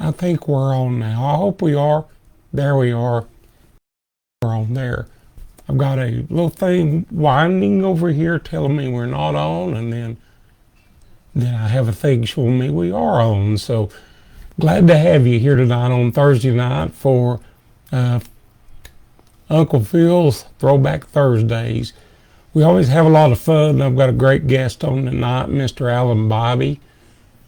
I think we're on now. I hope we are. There we are. We're on there. I've got a little thing winding over here telling me we're not on, and then I have a thing showing me we are on. So glad to have you here tonight on Thursday night for Uncle Phil's Throwback Thursdays. We always have a lot of fun. I've got a great guest on tonight, Mr. Alan Bibey.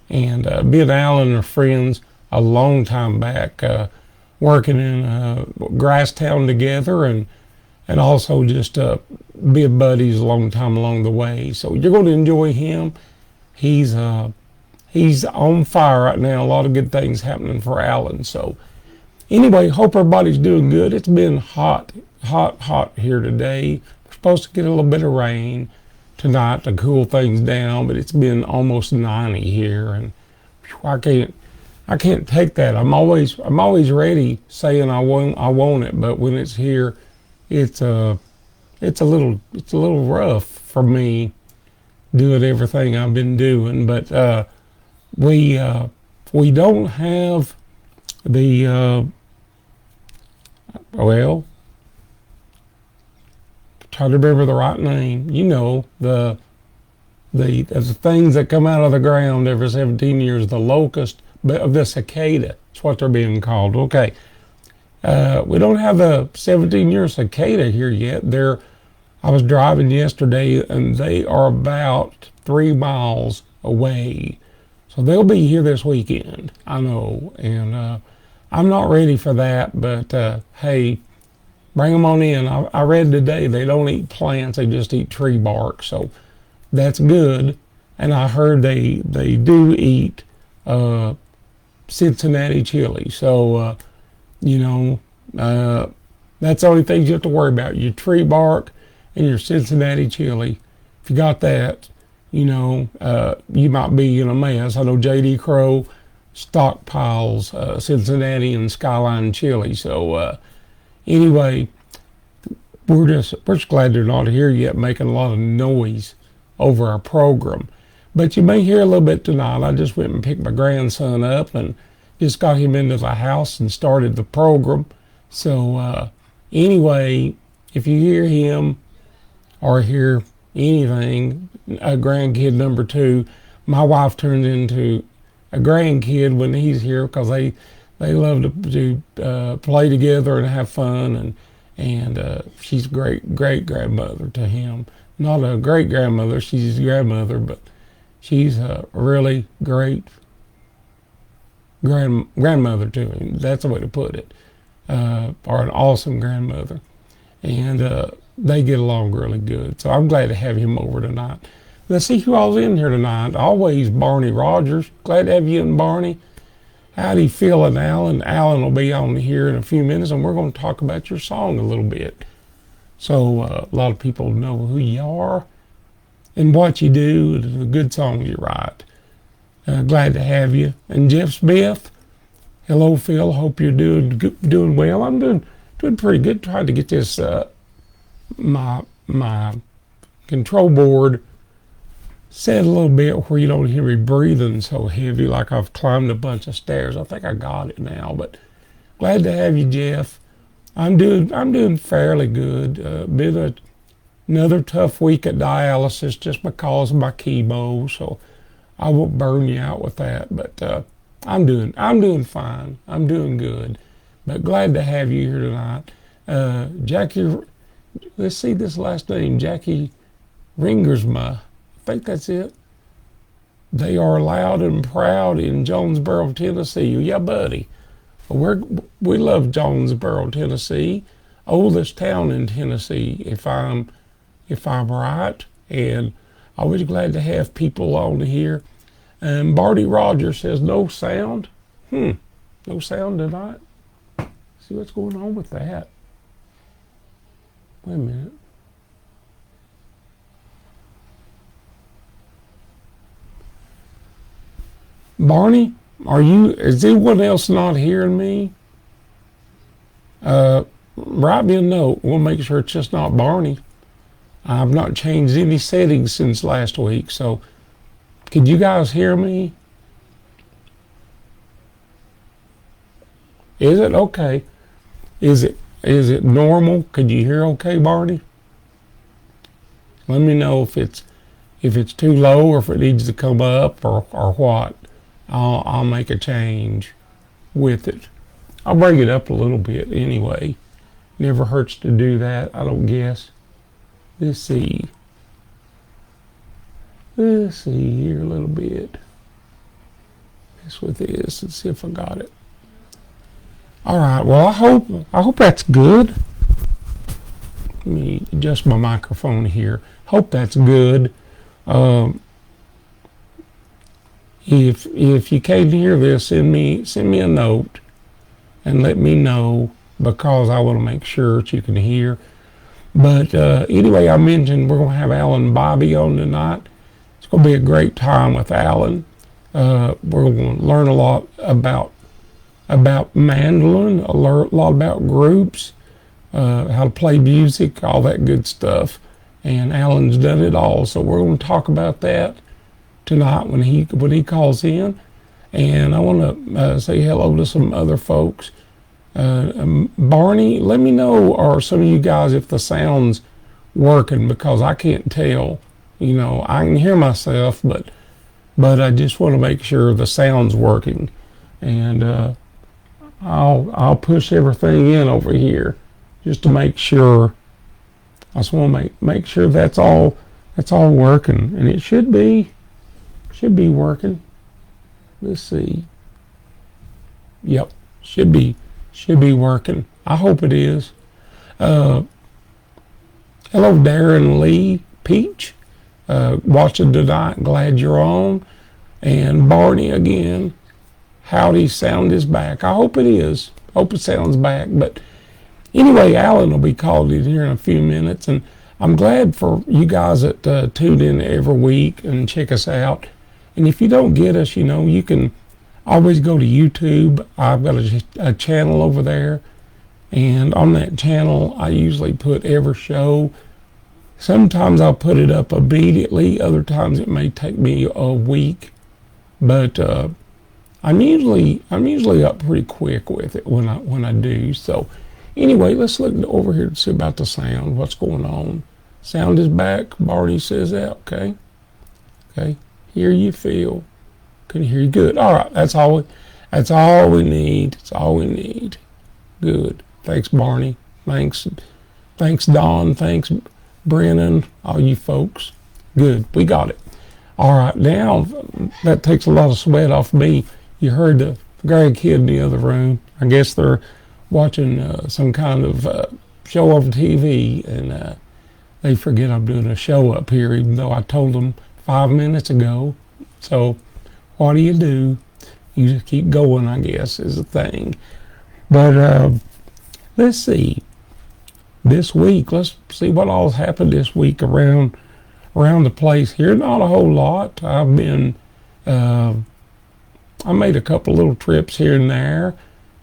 And me and Alan are friends a long time back, working in Grasstowne together, and also just being buddies a long time along the way. So you're going to enjoy him. He's on fire right now. A lot of good things happening for Alan. So anyway, hope everybody's doing good. It's been hot here today. We're supposed to get a little bit of rain tonight to cool things down, but it's been almost 90 here, and I can't take that. I'm always ready saying I want it, but when it's here, it's a little rough for me doing everything I've been doing. But we don't have the try to remember the right name. You know, the things that come out of the ground every 17 years, the locust, but the cicada. That's what they're being called. Okay. We don't have a 17-year cicada here yet. I was driving yesterday, and they are about 3 miles away. So they'll be here this weekend, I know. And I'm not ready for that, but hey, bring them on in. I read today they don't eat plants, they just eat tree bark. So that's good. And I heard they do eat Cincinnati chili. So, that's the only things you have to worry about. Your tree bark and your Cincinnati chili. If you got that, you might be in a mess. I know J.D. Crowe stockpiles Cincinnati and Skyline chili. So anyway, we're just glad they're not here yet making a lot of noise over our program. But you may hear a little bit tonight. I just went and picked my grandson up and just got him into the house and started the program. So anyway, if you hear him or hear anything, a grandkid number 2, my wife turns into a grandkid when he's here, because they love to play together and have fun, and she's great grandmother to him. Not a great grandmother, she's his grandmother, but she's a really great grandmother to him. That's the way to put it. Or an awesome grandmother. And they get along really good. So I'm glad to have him over tonight. Let's see who all's in here tonight. Always Barney Rogers. Glad to have you in, Barney. Howdy, Phil and Alan. Alan will be on here in a few minutes, and we're going to talk about your song a little bit. So a lot of people know who you are and what you do, and the good songs you write. Glad to have you. And Jeff Smith. Hello, Phil. Hope you're doing well. I'm doing pretty good. Trying to get this my control board set a little bit where you don't hear me breathing so heavy like I've climbed a bunch of stairs. I think I got it now, but glad to have you, Jeff. I'm doing fairly good. Been another tough week at dialysis just because of my chemo, so I won't burn you out with that. But I'm doing fine. I'm doing good. But glad to have you here tonight. Jackie, let's see this last name, Jackie Ringersma. I think that's it. They are loud and proud in Jonesboro, Tennessee. Yeah, buddy. We love Jonesboro, Tennessee. Oldest town in Tennessee, if I'm right. And always glad to have people on here. And Barney Rogers says no sound. No sound tonight. See what's going on with that. Wait a minute. Barney, is anyone else not hearing me? Write me a note. We'll make sure it's just not Barney. I've not changed any settings since last week, so could you guys hear me? Is it? Okay. Is it normal? Could you hear okay, Barney? Let me know if it's too low or if it needs to come up or what. I'll make a change with it. I'll bring it up a little bit anyway. Never hurts to do that, I don't guess. Let's see. Let's see here a little bit. Mess with this and see if I got it. All right. Well, I hope that's good. Let me adjust my microphone here. Hope that's good. If you can't hear this, send me a note and let me know, because I want to make sure that you can hear. But anyway, I mentioned we're going to have Alan Bibey on tonight. It's going to be a great time with Alan. We're going to learn a lot about mandolin, a lot about groups, how to play music, all that good stuff. And Alan's done it all, so we're going to talk about that tonight when he calls in. And I want to say hello to some other folks. Barney, let me know, or some of you guys, if the sound's working, because I can't tell. You know, I can hear myself, but I just want to make sure the sound's working. And I'll push everything in over here just to make sure. I just want to make sure that's all working, and it should be working. Let's see. Yep, should be working. I hope it is. Hello, Darren Lee Peach, watching tonight. Glad you're on. And Barney again. Howdy, sound is back. I hope it is. Hope it sounds back. But anyway, Alan will be called in here in a few minutes, and I'm glad for you guys that tune in every week and check us out. And if you don't get us, you know, you can always go to YouTube. I've got a channel over there, and on that channel, I usually put every show. Sometimes I'll put it up immediately. Other times it may take me a week, but I'm usually up pretty quick with it when I do. So anyway, let's look over here to see about the sound. What's going on? Sound is back. Barney says that. Okay. Hear you feel. Can hear you good. All right. That's all we need. That's all we need. Good. Thanks, Barney. Thanks, Don. Thanks, Brennan. All you folks. Good. We got it. All right. Now that takes a lot of sweat off me. You heard the grandkid in the other room. I guess they're watching some kind of show on TV, and they forget I'm doing a show up here, even though I told them 5 minutes ago. So what do? You just keep going, I guess, is the thing. But let's see. This week, let's see what all's happened this week around the place here. Not a whole lot. I've been, I made a couple little trips here and there,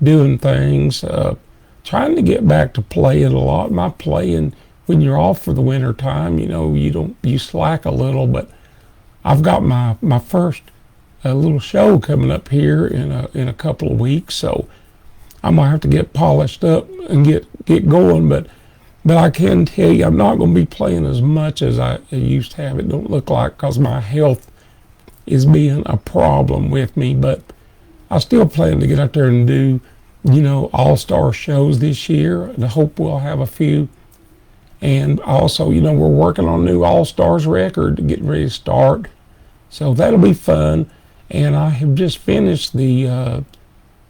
doing things, trying to get back to playing a lot. My playing, when you're off for the winter time, you know, you slack a little, but I've got my first little show coming up here in a couple of weeks, so I'm gonna have to get polished up and get going. But I can tell you, I'm not gonna be playing as much as I used to have. It don't look like, because my health is being a problem with me. But I still plan to get out there and do, you know, all-star shows this year, and I hope we'll have a few. And also, you know, we're working on a new All-Stars record, getting ready to start. So that'll be fun. And I have just finished the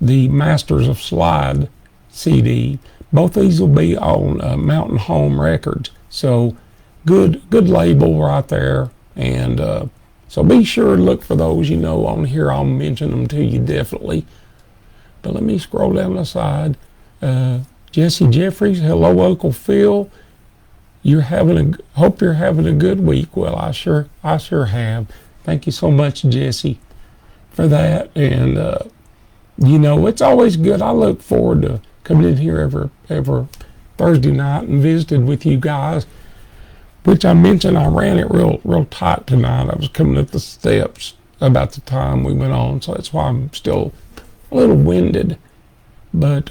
Masters of Slide CD. Both these will be on Mountain Home Records. So good label right there. And so be sure to look for those, you know, on here. I'll mention them to you definitely. But let me scroll down the side. Jesse Jeffries, hello, Uncle Phil. Hope you're having a good week. Well, I sure have. Thank you so much, Jesse, for that. And you know, it's always good. I look forward to coming in here every Thursday night and visiting with you guys. Which I mentioned, I ran it real tight tonight. I was coming up the steps about the time we went on, so that's why I'm still a little winded. But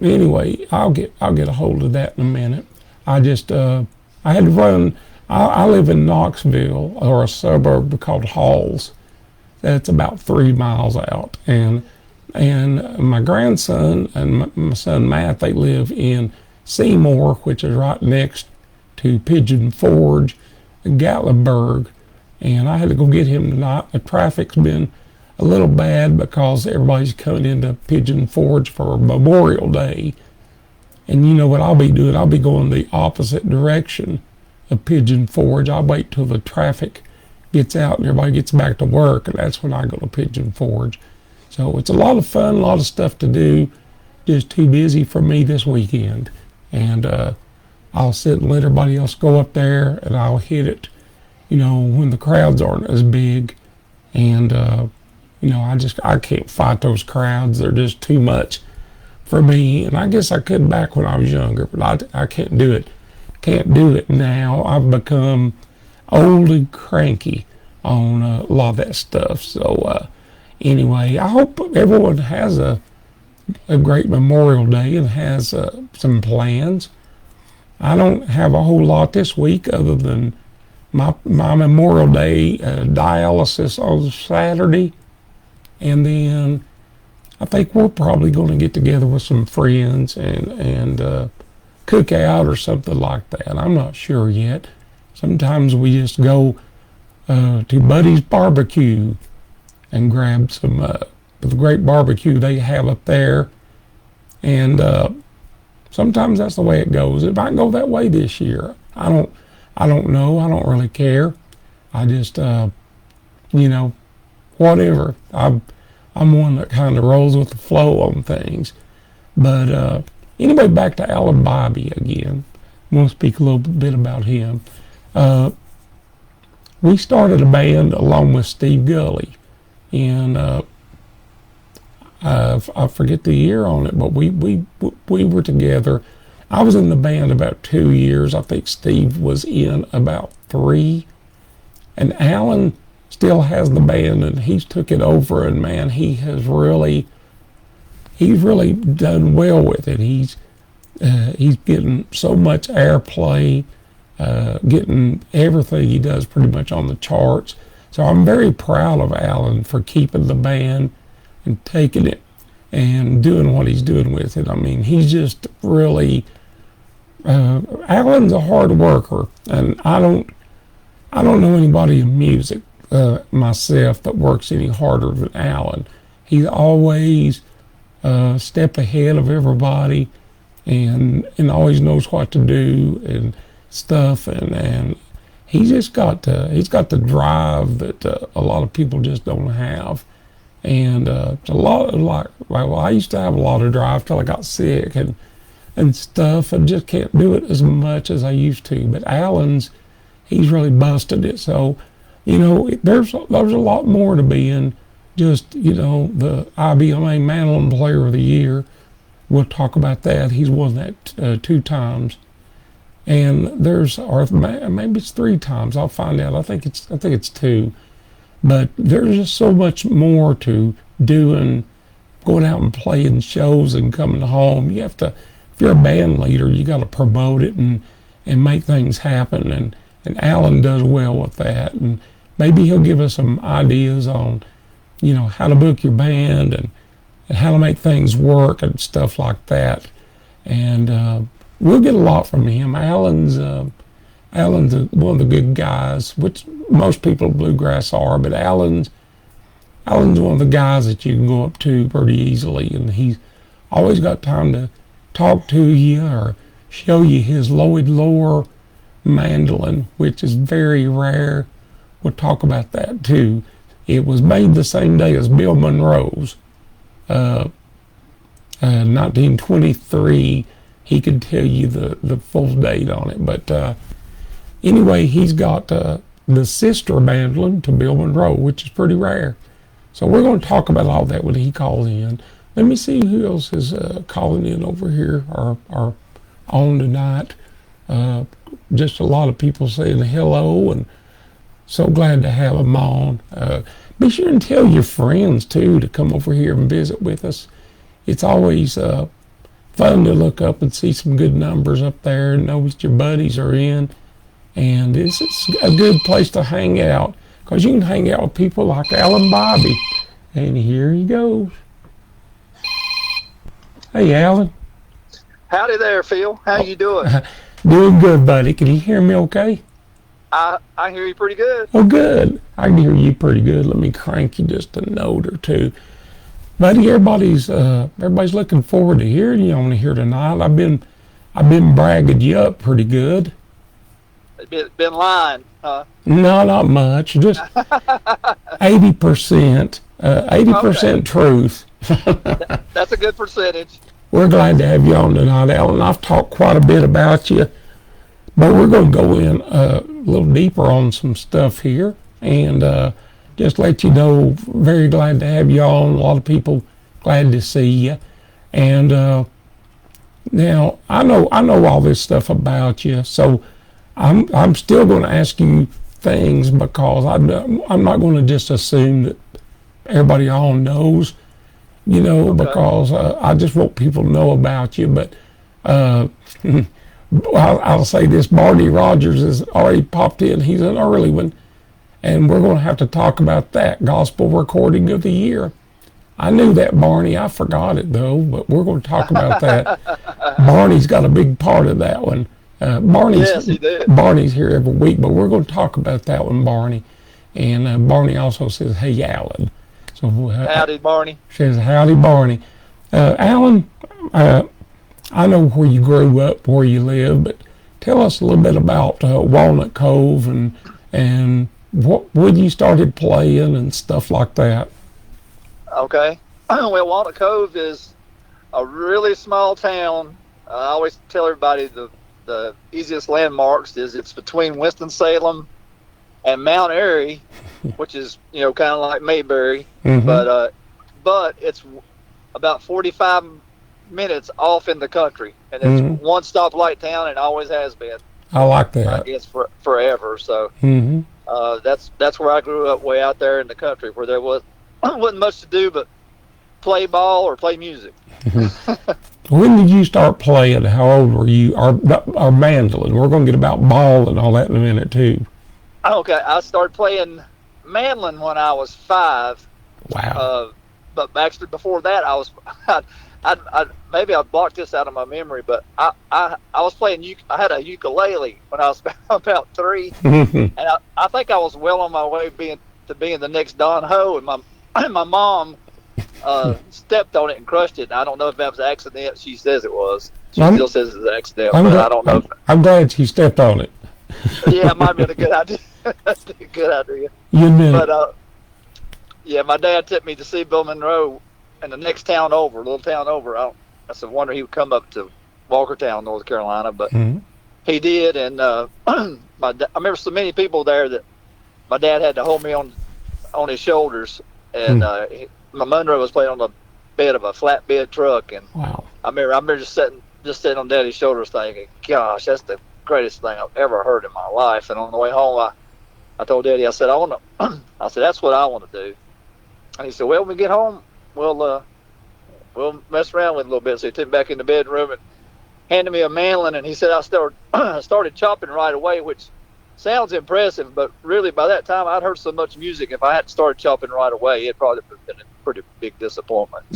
anyway, I'll get a hold of that in a minute. I just I had to run. I live in Knoxville, or a suburb called Halls. That's about 3 miles out, and my grandson and my son Matt, they live in Seymour, which is right next to Pigeon Forge, Gatlinburg, and I had to go get him tonight. The traffic's been a little bad because everybody's coming into Pigeon Forge for Memorial Day. And you know what I'll be doing? I'll be going the opposite direction of Pigeon Forge. I'll wait till the traffic gets out and everybody gets back to work, and that's when I go to Pigeon Forge. So it's a lot of fun, a lot of stuff to do, just too busy for me this weekend. And I'll sit and let everybody else go up there, and I'll hit it, when the crowds aren't as big. And, I can't fight those crowds. They're just too much for me. And I guess I could back when I was younger, but I can't do it. Can't do it now. I've become old and cranky on a lot of that stuff. So anyway, I hope everyone has a great Memorial Day and has some plans. I don't have a whole lot this week other than my Memorial Day dialysis on Saturday, and then I think we're probably going to get together with some friends and cook out or something like that. I'm not sure yet. Sometimes we just go to Buddy's Barbecue and grab some the great barbecue they have up there, and sometimes that's the way it goes. It might go that way this year. I don't know. I don't really care. I just whatever. I'm one that kind of rolls with the flow on things. But anyway, back to Alan Bibey again. I want to speak a little bit about him. We started a band along with Steve Gulley, and I forget the year on it, but we were together. I was in the band about 2 years. I think Steve was in about 3, and Alan still has the band, and he's took it over. And man, he's really done well with it. He's getting so much airplay, getting everything he does pretty much on the charts. So I'm very proud of Alan for keeping the band and taking it and doing what he's doing with it. I mean, he's just really Alan's a hard worker, and I don't know anybody in music myself that works any harder than Alan. He's always a step ahead of everybody, and always knows what to do and stuff, and he's got the drive that a lot of people just don't have. And it's a lot well, I used to have a lot of drive till I got sick and stuff, and just can't do it as much as I used to. But he's really busted it. So, there's a lot more to being just, the IBMA Mandolin Player of the Year. We'll talk about that. He's won that 2 times. And or maybe it's 3 times. I'll find out. I think it's 2. But there's just so much more to doing, going out and playing shows and coming home. You have to, if you're a band leader, you got to promote it and make things happen. And Alan does well with that. And maybe he'll give us some ideas on, how to book your band and how to make things work and stuff like that. And we'll get a lot from him. Alan's one of the good guys, which most people in bluegrass are, but Alan's one of the guys that you can go up to pretty easily, and he's always got time to talk to you or show you his Lloyd Loar mandolin, which is very rare. We'll talk about that too. It was made the same day as Bill Monroe's, 1923. He could tell you the full date on it, but anyway, he's got the sister mandolin to Bill Monroe, which is pretty rare. So we're going to talk about all that when he calls in. Let me see who else is calling in over here or on tonight. Just a lot of people saying hello, and so glad to have them on. Be sure and tell your friends, too, to come over here and visit with us. it's always fun to look up and see some good numbers up there and know what your buddies are in. And it's a good place to hang out because you can hang out with people like Alan Bibey. And here he goes. Hey, Alan. Howdy there, Phil. How you doing? Doing good, buddy. Can you hear me okay? I hear you pretty good. Oh, good. I can hear you pretty good. Let me crank you just a note or two. Buddy, everybody's looking forward to hearing you on here tonight. I've been bragging you up pretty good. Been lying, huh? No, not much. Just 80%. 80% okay. Truth. That's a good percentage. We're glad to have you on tonight, Alan. I've talked quite a bit about you, but we're going to go in a little deeper on some stuff here and just let you know, very glad to have you on. A lot of people glad to see you. And now, I know all this stuff about you, so I'm still going to ask you things because I'm not going to just assume that everybody all knows, okay. Because I just want people to know about you. But I'll say this, Barney Rogers has already popped in. He's an early one, and we're going to have to talk about that gospel recording of the year. I knew that, Barney. I forgot it, though, but we're going to talk about that. Barney's got a big part of that one. Yes, he did. Barney's here every week, but we're going to talk about that one, Barney. And Barney also says, hey, Alan. So howdy, Barney. Says, howdy, Barney. Alan, I know where you grew up, where you live, but tell us a little bit about Walnut Cove and when you started playing and stuff like that. Okay. Well, Walnut Cove is a really small town. I always tell everybody the easiest landmarks is it's between Winston-Salem and Mount Airy, which is kind of like Mayberry, mm-hmm. but it's about 45 minutes off in the country, and it's mm-hmm. one stoplight town and always has been. I like that. I guess forever. So mm-hmm. That's where I grew up, way out there in the country, where there wasn't much to do but play ball or play music. When did you start playing? How old were you? Or mandolin? We're going to get about ball and all that in a minute too. Okay, I started playing mandolin when I was 5. Wow. But actually before that, maybe I blocked this out of my memory, but I was playing. I had a ukulele when I was about 3, and I think I was well on my way being the next Don Ho, and my mom stepped on it and crushed it. I don't know if that was an accident. She says it was. She still says it's an accident, but I don't know. I'm glad she stepped on it. Yeah, it might have been a good idea. Good idea. You admit it. But yeah, my dad took me to see Bill Monroe in the next town over, little town over. I wonder he would come up to Walkertown, North Carolina, but mm-hmm. he did. And I remember so many people there that my dad had to hold me on his shoulders, and my Monroe was playing on the bed of a flatbed truck, and wow. I remember just sitting on Daddy's shoulders, thinking, "Gosh, that's the greatest thing I've ever heard in my life." And on the way home, I told Daddy, I said, I said, that's what I want to do. And he said, well, when we get home, we'll mess around with it a little bit. So he took me back in the bedroom and handed me a mandolin, and he said I started chopping right away, which sounds impressive, but really by that time I'd heard so much music. If I hadn't started chopping right away, it probably would have been a pretty big disappointment.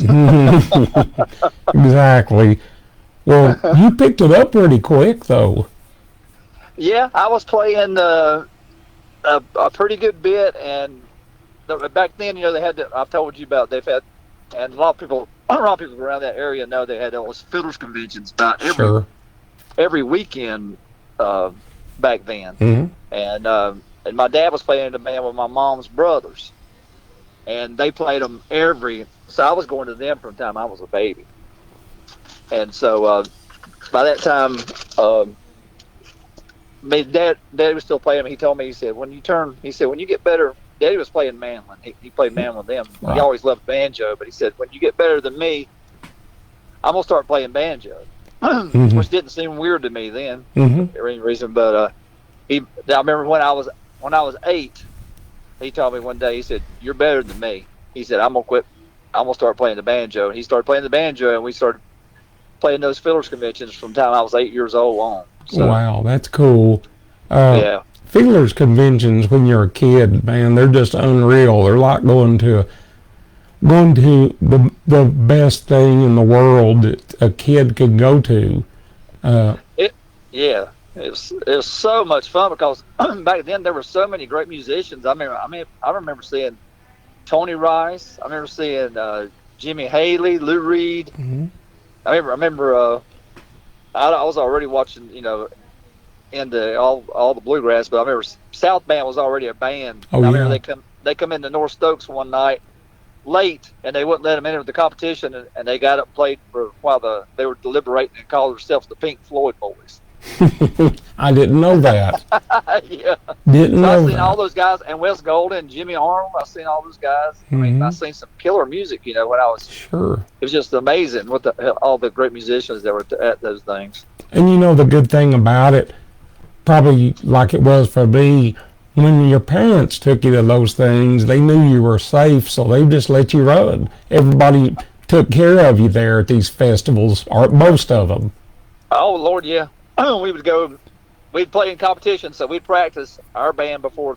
Exactly. Well, you picked it up pretty quick, though. Yeah, I was playing a pretty good bit, and back then, they had I've told you about, they've had, and a lot of people around that area know they had those fiddlers conventions about every weekend back then. Mm-hmm. And my dad was playing in a band with my mom's brothers, and they played them so I was going to them from the time I was a baby. And so by that time, my Daddy was still playing them. He told me, he said, when you get better, Daddy was playing mandolin. He played mandolin with them. Wow. He always loved banjo, but he said, when you get better than me, I'm going to start playing banjo, mm-hmm. which didn't seem weird to me then, mm-hmm. for any reason. But I remember when I was 8, he told me one day, he said, you're better than me. He said, I'm going to I'm gonna start playing the banjo. And he started playing the banjo, and we started playing those fiddlers conventions from the time I was 8 years old on. So, wow, that's cool. Yeah. Fiddlers conventions when you're a kid, man, they're just unreal. They're like going to the best thing in the world that a kid could go to. Yeah, it was so much fun because back then there were so many great musicians. I remember seeing Tony Rice. I remember seeing Jimmy Haley, Lou Reed. Mm-hmm. I remember I was already watching, into all the bluegrass, but I remember South Band was already a band. Oh, I yeah. remember they come into North Stokes one night late, and they wouldn't let them enter the competition, and they got up and played for while they were deliberating and called themselves the Pink Floyd Boys. I didn't know that. Yeah. Didn't know I've seen that. all those guys, and Wes Golden, Jimmy Arnold. I've seen all those guys. I mean, I've seen some killer music. When I was Sure. It was just amazing what all the great musicians that were at those things. And the good thing about it, probably like it was for me, when your parents took you to those things, they knew you were safe, so they just let you run. Everybody took care of you there at these festivals, or most of them. Oh, Lord, yeah. We'd play in competition, so we'd practice our band before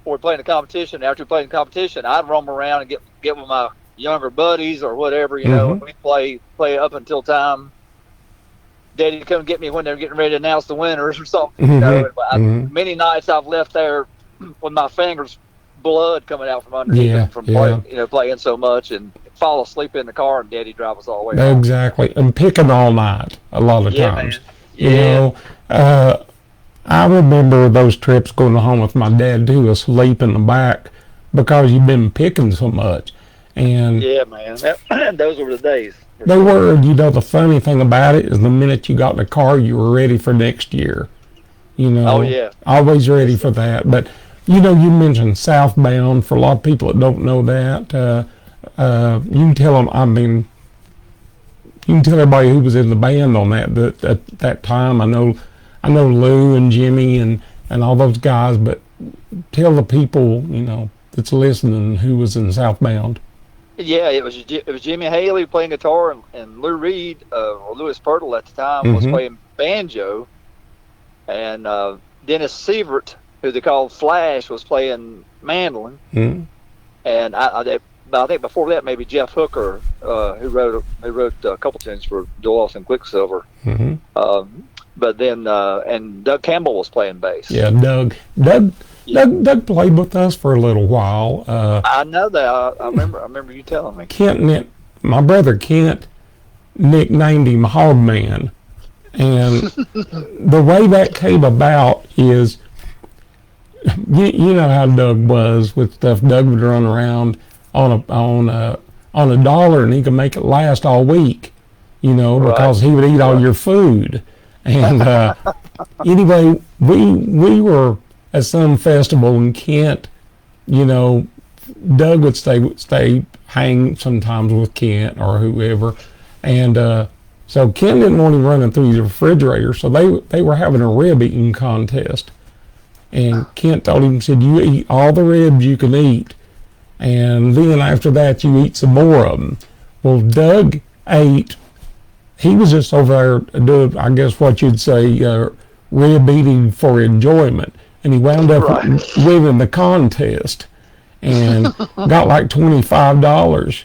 we played in the competition. After we played in competition, I'd roam around and get with my younger buddies or whatever, and we'd play up until time Daddy would come get me when they were getting ready to announce the winners or something. Many nights I've left there with my fingers blood coming out from underneath from playing so much, and fall asleep in the car and Daddy drive us all the way home. Exactly, and picking all night a lot of times. Man. Yeah. I remember those trips going home with my dad too, asleep in the back because you've been picking so much. And yeah, man, those were the days. They were. The funny thing about it is the minute you got in the car, you were ready for next year. Oh, yeah. Always ready for that. But, you mentioned Southbound. For a lot of people that don't know that, you can tell them, you can tell everybody who was in the band on that at that time. I know Lou and Jimmy and all those guys, but tell the people, that's listening who was in Southbound. Yeah, it was Jimmy Haley playing guitar, and Lou Reed, or Louis Pirtle at the time, was playing banjo, and Dennis Sievert, who they called Flash, was playing mandolin, and I think before that maybe Jeff Hooker, who wrote a couple tunes for Dolos and Quicksilver, but then and Doug Campbell was playing bass. Yeah, Doug played with us for a little while. I know that. I remember you telling me. My brother Kent nicknamed him Hogman, and the way that came about is, you know how Doug was with stuff. Doug would run around on a dollar, and he could make it last all week, because he would eat all your food. And anyway, we were at some festival in Kent, Doug would stay hang sometimes with Kent or whoever, and so Kent didn't want him running through the refrigerator, so they were having a rib eating contest, and Kent told him, said, you eat all the ribs you can eat, and then after that you eat some more of them. Well, Doug ate. He was just over there doing, I guess what you'd say, rib eating for enjoyment. And he wound up winning the contest and got like $25.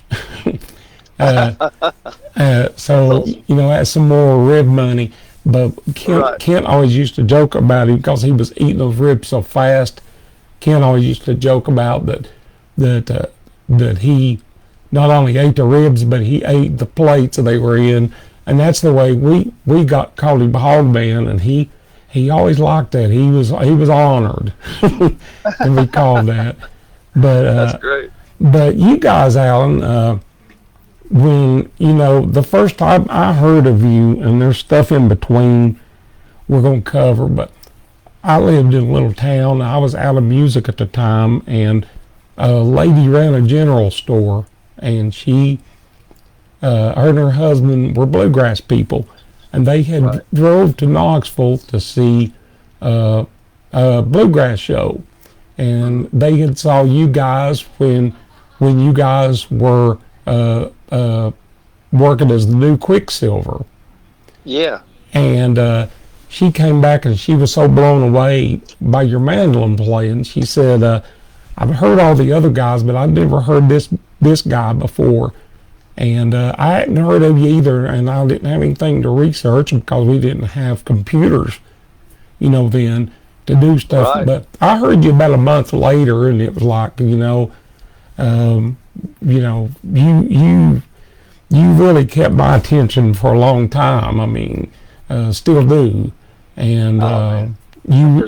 So, that's some more rib money. But Kent always used to joke about him because he was eating those ribs so fast. Kent always used to joke about that he not only ate the ribs, but he ate the plates that they were in. And that's the way we called him Hogman, and he always liked that. He was honored to be called that. But that's great. But you guys, Alan, when the first time I heard of you, and there's stuff in between we're gonna cover, but I lived in a little town. I was out of music at the time, and a lady ran a general store, and her and her husband were bluegrass people, and they had drove to Knoxville to see a bluegrass show, and they had saw you guys when you guys were working as the new Quicksilver. Yeah. And she came back and she was so blown away by your mandolin playing. She said, I've heard all the other guys, but I've never heard this guy before. And I hadn't heard of you either, and I didn't have anything to research because we didn't have computers, then to do stuff. Right. But I heard you about a month later, and it was like, you really kept my attention for a long time. I mean, still do. And you're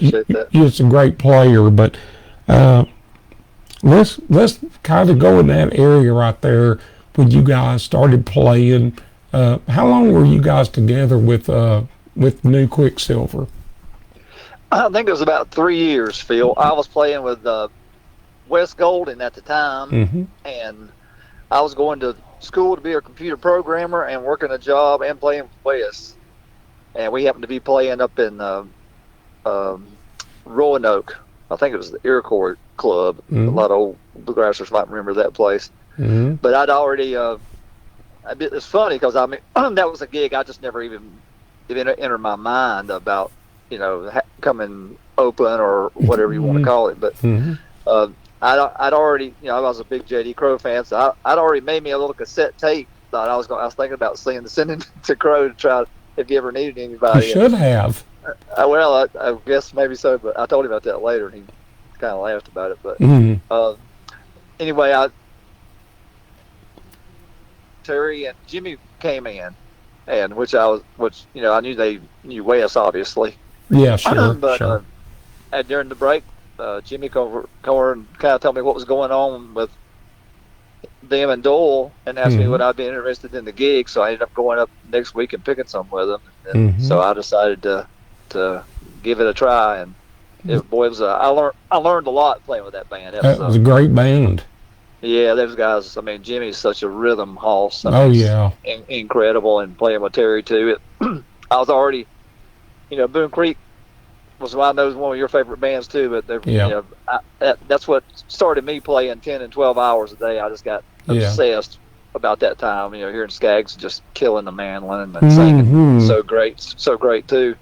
just a great player. But let's kind of go in that area right there when you guys started playing. How long were you guys together with New Quicksilver? I think it was about 3 years, Phil. I was playing with Wes Golden at the time, Mm-hmm. and I was going to school to be a computer programmer and working a job and playing with Wes. And we happened to be playing up in Roanoke. I think it was the Iroquois Club. Mm-hmm. A lot of old bluegrassers might remember that place. Mm-hmm. But I'd already, it's funny because I mean, that was a gig I just never even entered my mind about, coming open or whatever you want to call it. But Mm-hmm. I'd already, I was a big J.D. Crowe fan, so I'd already made me a little cassette tape. Thought I was thinking about sending to Crowe to try if you ever needed You anybody. should have. I guess maybe so, but I told him about that later, and he kind of laughed about it. But Mm-hmm. Anyway, Terry and Jimmy came in, and which I knew they knew Wes, obviously. Yeah, sure. But sure. and during the break, Jimmy come over and kind of told me what was going on with them and Doyle, and asked me Mhm. would I be interested in the gig. So I ended up going up next week and picking some with them. And Mhm. so I decided to give it a try, and it was I learned a lot playing with that band. That was a great band. Yeah, those guys. I mean, Jimmy's such a rhythm hoss. I Oh, mean, yeah. incredible, and playing with Terry too. I was already, Boone Creek was one of your favorite bands too. But they're, Yeah. that's what started me playing 10 and 12 hours a day. I just got Yeah. obsessed about that time. Hearing Skaggs just killing the mandolin and singing Mhm. so great too.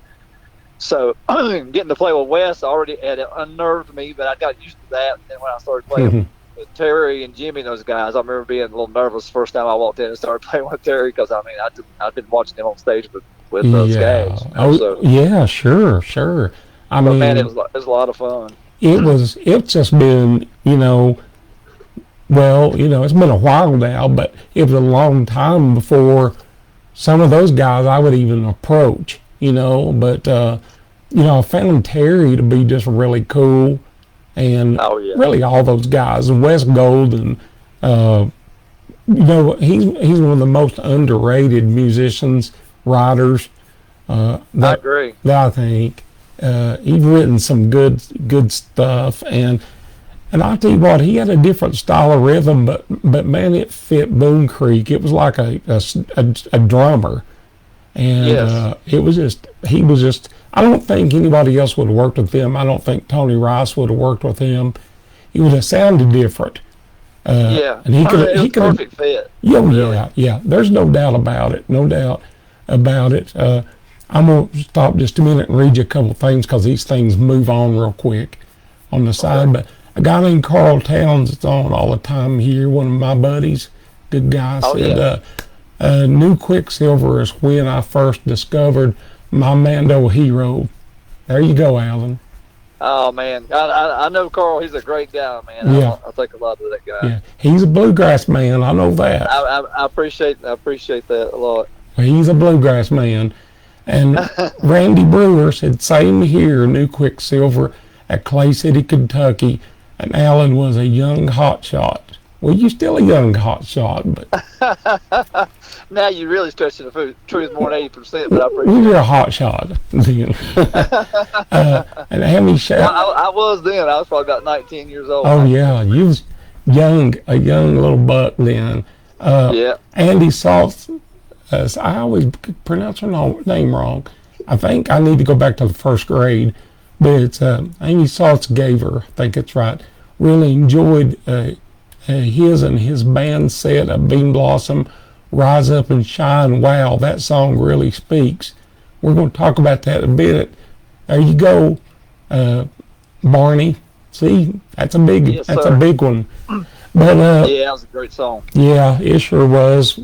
So getting to play with Wes already had unnerved me, but I got used to that. And when I started playing Mhm. with Terry and Jimmy, those guys, I remember being a little nervous the first time I walked in and started playing with Terry because I'd been watching him on stage with Yeah. Skaggs. Oh, So, yeah, sure. I but mean, man, it was a lot of fun. it's just been, it's been a while now, but it was a long time before some of those guys I would even approach, but, I found Terry to be just really cool, and Oh, yeah. really all those guys, and Wes Golden, he's one of the most underrated musicians, writers, I that agree. I think. He's written some good stuff, and I'll tell you what, he had a different style of rhythm, but man, it fit Boone Creek. It was like a drummer, and Yes. he was just. I don't think anybody else would have worked with him. I don't think Tony Rice would have worked with him. He would have sounded different. Yeah, and he could. it was perfect fit. Yeah, really. yeah. There's no doubt about it. No doubt about it. I'm going to stop just a minute and read you a couple of things because these things move on real quick on the side. Okay. But a guy named Carl Towns that's on all the time here, one of my buddies, good guy, Oh, said, New Quicksilver is when I first discovered my Mando hero. There you go, Alan. Oh man, I know Carl. He's a great guy, man. Yeah. I think a lot of that guy. Yeah, he's a bluegrass man. I know that. I appreciate that a lot. He's a bluegrass man. And Randy Brewer said, same here, New Quicksilver at Clay City, Kentucky. And Alan was a young hotshot. Well, you're still a young hotshot, but Now you really stretching the truth more than 80%, but I appreciate you're a hotshot then. And Amy it. Shaw. I was then. I was probably about 19 years old. Oh, yeah, you was a young little buck then. Yeah. Andy Saltz, I always pronounce her name wrong. I think I need to go back to the first grade, but it's Amy Saltz Gaver, I think it's right. Really enjoyed his and his band set, A Beam Blossom, Rise Up and Shine. Wow, that song really speaks. We're going to talk about that a bit. There you go, Barney. See, that's a big, Yes, that's sir. a big one. But Yeah, that was a great song. yeah, it sure was,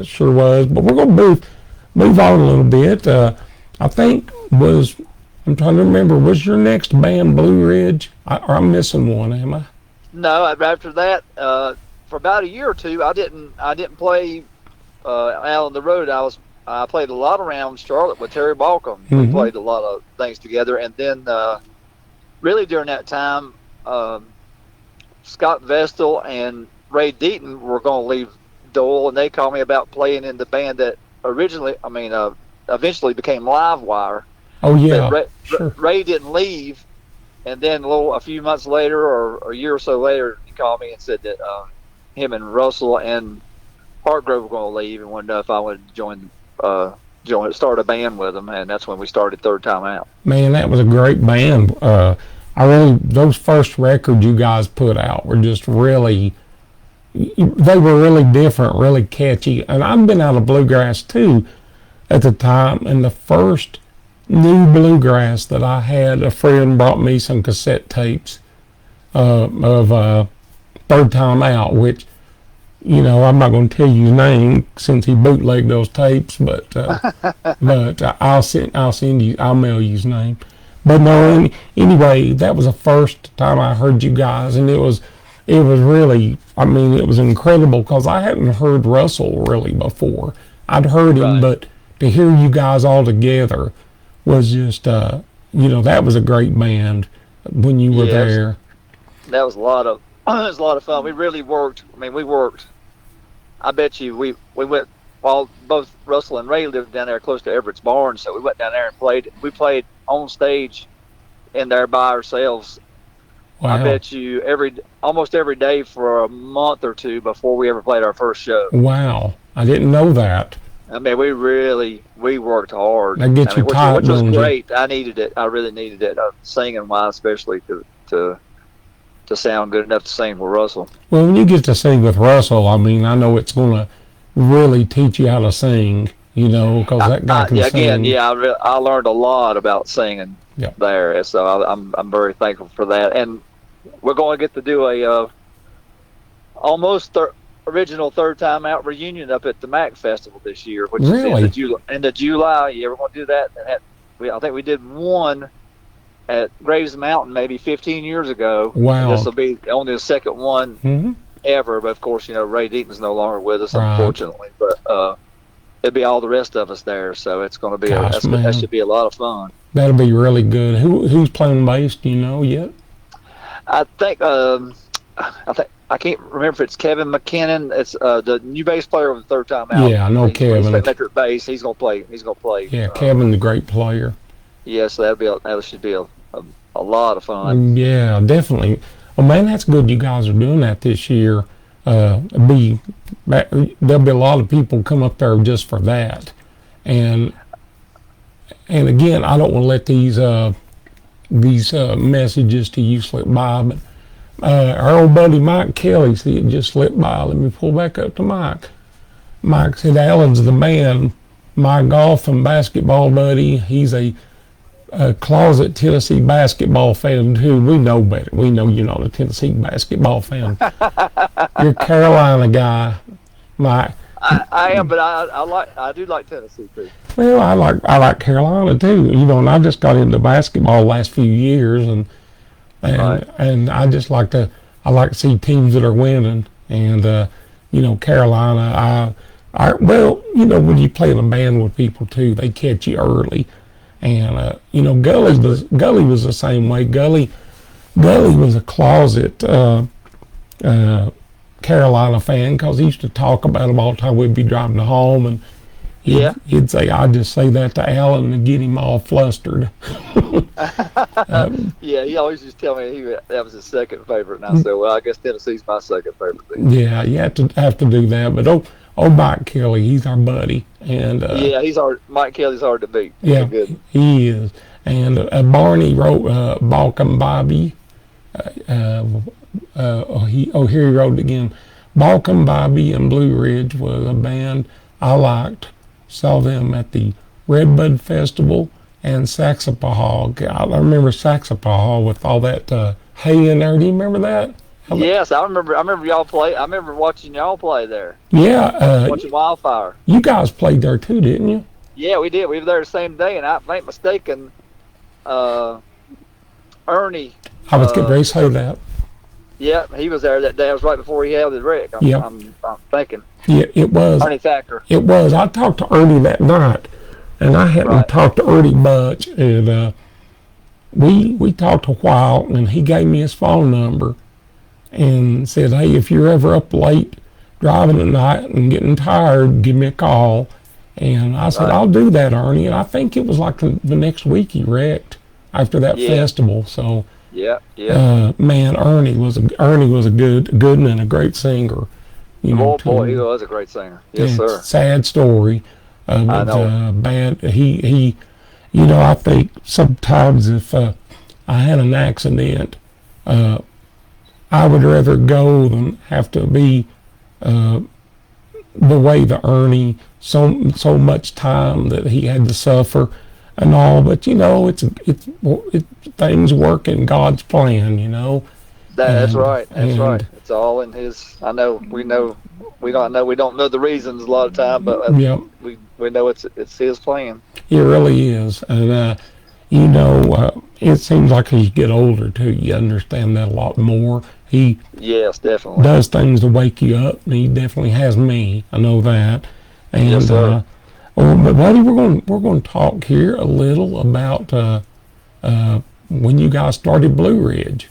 sure was. But we're going to move on a little bit. I think I'm trying to remember, was your next band Blue Ridge? Or I'm missing one, am I? No, after that, for about a year or two, I didn't play out on the road. I played a lot around Charlotte with Terry Balcom. We played a lot of things together, and then really during that time, Scott Vestal and Ray Deaton were going to leave Dole, and they called me about playing in the band that eventually became Livewire. Oh yeah, Ray didn't leave, and then a few months later, or a year or so later, he called me and said that him and Russell and Hartgrove were going to leave and wanted to know if I would start a band with them, and that's when we started Third Time Out. Man, that was a great band. Those first records you guys put out were just really, they were really different, really catchy. And I've been out of bluegrass too at the time, and the first new bluegrass that I had, a friend brought me some cassette tapes of Third Time Out, which, you know, I'm not going to tell you his name since he bootlegged those tapes, but I'll mail you his name. But no, anyway, that was the first time I heard you guys, and it was really, I mean, it was incredible because I hadn't heard Russell really before. I'd heard him, but to hear you guys all together was just, that was a great band when you were there. That was a lot of fun. We really worked. I mean, we worked. I bet you we went, while both Russell and Ray lived down there close to Everett's Barn, so we went down there and played. We played on stage in there by ourselves. Wow. I bet you almost every day for a month or two before we ever played our first show. Wow, I didn't know that. I mean, we worked hard. That gets you tight, which was great. I needed it. I really needed it, singing wise, especially to sound good enough to sing with Russell. Well, when you get to sing with Russell, I mean, I know it's going to really teach you how to sing, because that guy can sing. I learned a lot about singing there, so I'm very thankful for that. And we're going to get to do a original Third Time Out reunion up at the Mac Festival this year, which is in the July. Yeah, we're going to do that. I think we did one at Graves Mountain maybe 15 years ago. Wow. This will be only the second one ever, but of course, Ray Deaton's no longer with us, unfortunately. But it'll be all the rest of us there, so it's going to be that should be a lot of fun. That'll be really good. Who's playing bass? Do you know yet? I think I can't remember if it's Kevin McKinnon. It's the new bass player of the Third Time Out. Yeah, I know Kevin. He's metric bass. He's gonna play. Yeah, Kevin's a great player. Yes, that should be a lot of fun. Yeah, definitely. Well, man, that's good. You guys are doing that this year. There'll be a lot of people come up there just for that, and again, I don't want to let these messages to you slip by, but our old buddy Mike Kelly, see it just slipped by. Let me pull back up to Mike. Mike said, Alan's the man, my golf and basketball buddy. He's a closet Tennessee basketball fan too. We know better. We know you're not a Tennessee basketball fan. You're a Carolina guy, Mike. I am, but I do like Tennessee too. Well, I like Carolina too. And I just got into basketball the last few years, and I just like to see teams that are winning. And Carolina, when you play in a band with people too, they catch you early. And Gulley was the same way. Gulley was a closet Carolina fan because he used to talk about them all the time. We'd be driving home, and he'd say, "I just say that to Alan to get him all flustered." He always used to tell me that was his second favorite, and I said, "Well, I guess Tennessee's my second favorite thing." Yeah, you have to do that. But old Mike Kelly, he's our buddy, and Mike Kelly's hard to beat. Yeah, good. He is. And Barney wrote Balcom Bobby. Here he wrote it again. Balkan Bobby and Blue Ridge was a band I liked. Saw them at the Redbud Festival and Saxapahaw. I remember Saxapahaw with all that hay in there. Do you remember that? Yes, I remember. I remember y'all play. I remember watching y'all play there. Yeah. Watching Wildfire. You guys played there too, didn't you? Yeah, we did. We were there the same day, and if I ain't mistaken, Ernie. I was getting ready to say that. Yeah, he was there that day. It was right before he had his wreck. I'm thinking. Yeah, it was. Ernie Thacker. It was. I talked to Ernie that night, and I hadn't talked to Ernie much, and we talked a while, and he gave me his phone number and said, hey, if you're ever up late driving at night and getting tired, give me a call. And I said, I'll do that, Ernie. And I think it was like the next week he wrecked after that festival. So, man, Ernie was a good one and a great singer. You know, boy, he was a great singer. Yes, sir. Sad story. I know. Bad. He, you know, I think sometimes if I had an accident, I would rather go than have to be the way the Ernie, so much time that he had to suffer and all. But you know, it's things work in God's plan. You know. That's right. That's right. It's all in His. I know. We know. We don't know the reasons a lot of time, but we know it's His plan. It really is, and you know, it seems like as you get older too, you understand that a lot more. He definitely does things to wake you up, and he definitely has me. I know that. And yes, sir. But buddy, we're going to talk here a little about when you guys started Blue Ridge.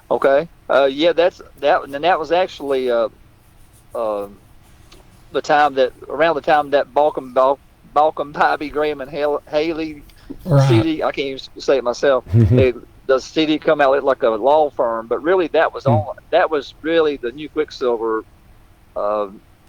Okay. And that was actually around the time that Balkan Bobby Graham and Haley CD. I can't even say it myself. The CD come out like a law firm, but really that was really the New Quicksilver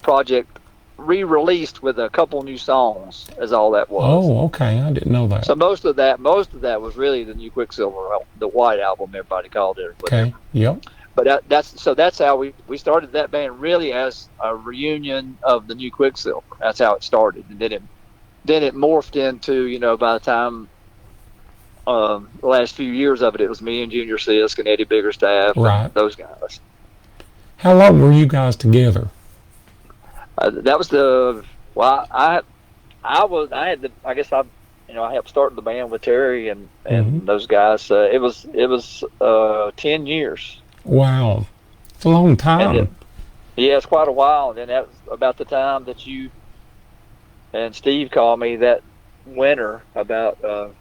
project re-released with a couple new songs, is all that was. Oh, okay, I didn't know that. So most of that was really the New Quicksilver, the White Album, everybody called it. Okay, yep. But that's how we started that band, really as a reunion of the New Quicksilver. That's how it started, and then it morphed into, you know, by the time the last few years of it was me and Junior Sisk and Eddie Biggerstaff, and those guys. How long were you guys together? That was I helped start the band with Terry and those guys. It was 10 years. Wow, it's a long time. It's quite a while. And then that was about the time that you and Steve called me that winter about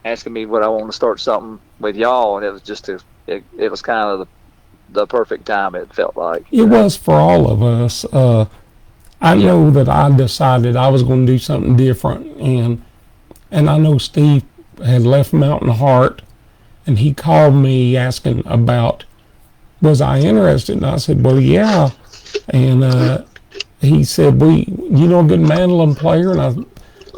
asking me would I want to start something with y'all, and it was just it was kind of the perfect time. It felt like it was for all of us. I know that I decided I was going to do something different, and I know Steve had left Mountain Heart, and he called me asking about was I interested, and I said, well, yeah, and he said, you know a good mandolin player? And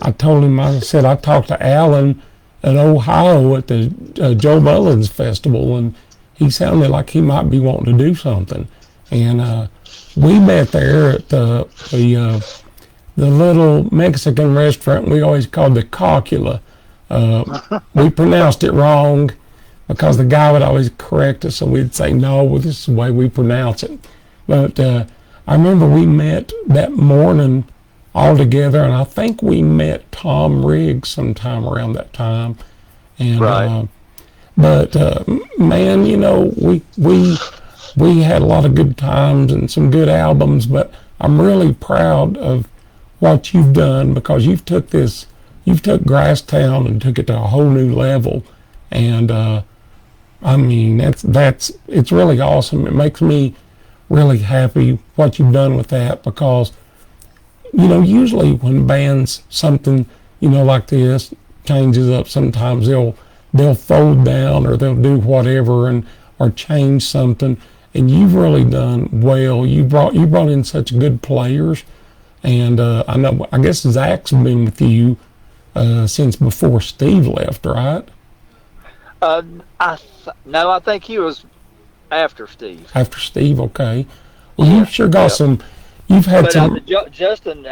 I told him, I said, I talked to Alan in Ohio at the Joe Mullins Festival, and he sounded like he might be wanting to do something. And we met there at the little Mexican restaurant we always called the Cocula. We pronounced it wrong because the guy would always correct us, and we'd say, no, well, this is the way we pronounce it. But I remember we met that morning all together, and I think we met Tom Riggs sometime around that time. And man, you know, we had a lot of good times and some good albums, but I'm really proud of what you've done, because you've took Grasstowne and took it to a whole new level. And I mean, it's really awesome. It makes me really happy what you've done with that, because you know, usually when bands something, you know, like this changes up, sometimes they'll fold down or they'll do whatever or change something. And you've really done well. You brought in such good players, and I guess Zach's been with you since before Steve left, right? No, I think he was after Steve. After Steve, okay. Well, Yeah, you've sure got yeah. some. You've had But some. Justin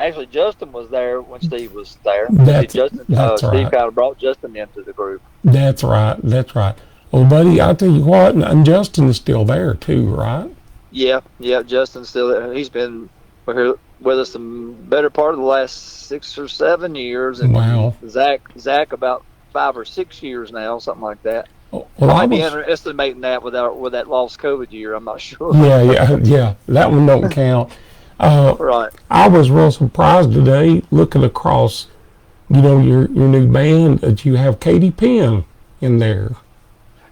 was there when Steve was there. See, That's Steve right. kind of brought Justin into the group. That's right. That's right. Well, buddy, I'll tell you what, and Justin is still there too, right? Yeah, yeah. Justin's still there. He's been here with us the better part of the last 6 or 7 years, and Wow. Zach about 5 or 6 years now, something like that. Well, I Might be was. underestimating that with that lost COVID year. I'm not sure. Yeah. That one don't count. Right. I was real surprised today looking across, your new band that you have Katie Penn in there.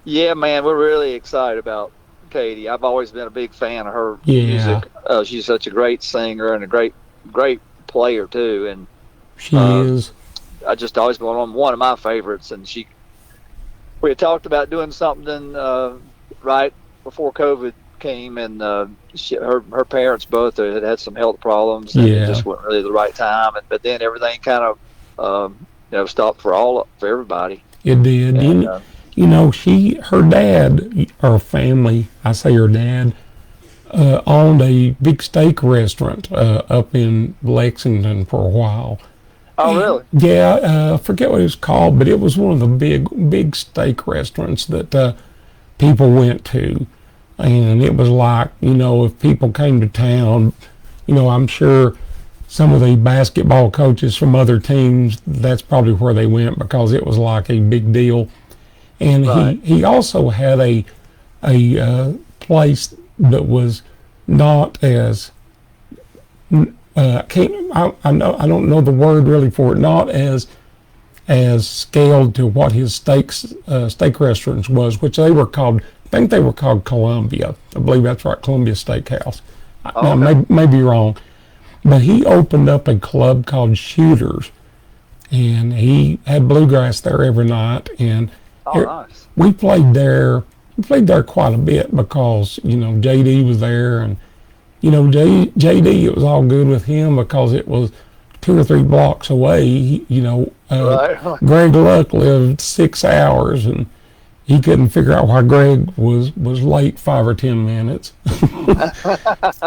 Yeah, man, we're really excited about Katie. I've always been a big fan of her Yeah, music. She's such a great singer and a great player too. And she uh, is. I just always been one of my favorites. And we had talked about doing something right before COVID came, and her parents both had some health problems, and it Yeah, just wasn't really the right time. But then everything kind of stopped for everybody. it did. And Her dad, her family, I say her dad, owned a big steak restaurant up in Lexington for a while. oh, really? Yeah, I forget what it was called, but it was one of the big steak restaurants that people went to. And it was like, if people came to town, I'm sure some of the basketball coaches from other teams, that's probably where they went because it was like a big deal. And Right. he also had a place that was not as I don't know the word really for it, not as scaled to what his steak restaurants was, which they were called. I think they were called Columbia. I believe that's right, Columbia Steakhouse. Oh, Now, okay. may be wrong, but he opened up a club called Shooters, and he had bluegrass there every night. And Oh, nice. we played there. We played there quite a bit because JD was there, and JD. It was all good with him because it was 2 or 3 blocks away. Right. Greg Luck lived 6 hours, and he couldn't figure out why Greg was late 5 or 10 minutes.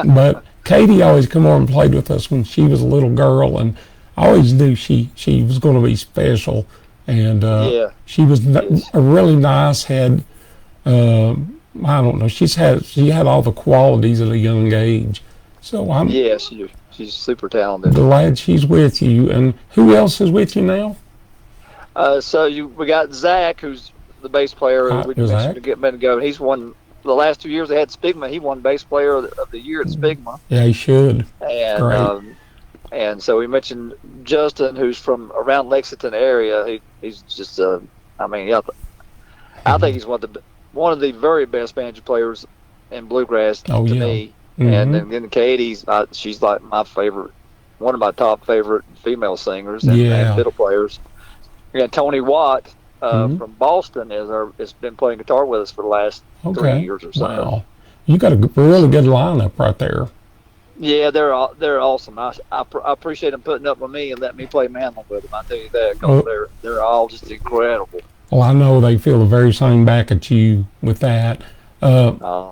But Katie always come over and played with us when she was a little girl, and I always knew she was going to be special. And Yeah. she was Yes. a really nice. Had I don't know. She had all the qualities at a young age. So I'm Yeah, she's super talented. glad she's with you. And who else is with you now? We got Zach, who's the bass player Hi, we Zach. mentioned a minute ago. He's won the last 2 years they had SPBGMA. He won bass player of the year at SPBGMA. Yeah, he should. And Great. and so we mentioned Justin, who's from around Lexington area. He's just I think he's one of the very best banjo players in bluegrass Oh to yeah. me. Mm-hmm. And then Katie's, she's like my favorite, one of my top favorite female singers and Yeah. fiddle players. And Tony Watt Mhm. from Boston has been playing guitar with us for the last 3 Okay. years or so. Wow. You got a really good lineup right there. Yeah, they're awesome. I appreciate them putting up with me and letting me play Mandolin with them. I tell you that, 'cause they're all just incredible. Well, I know they feel the very same back at you with that. Uh,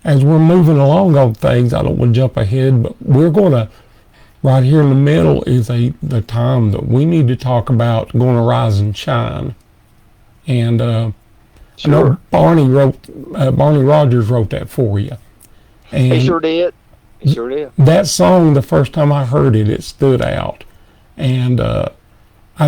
As we're moving along on things, I don't want to jump ahead, but we're going to, right here in the middle is the time that we need to talk about going to Rise and Shine. And I know Sure. Barney Rogers wrote that for you. And He sure did. He sure did. that song, the first time I heard it, it stood out. And I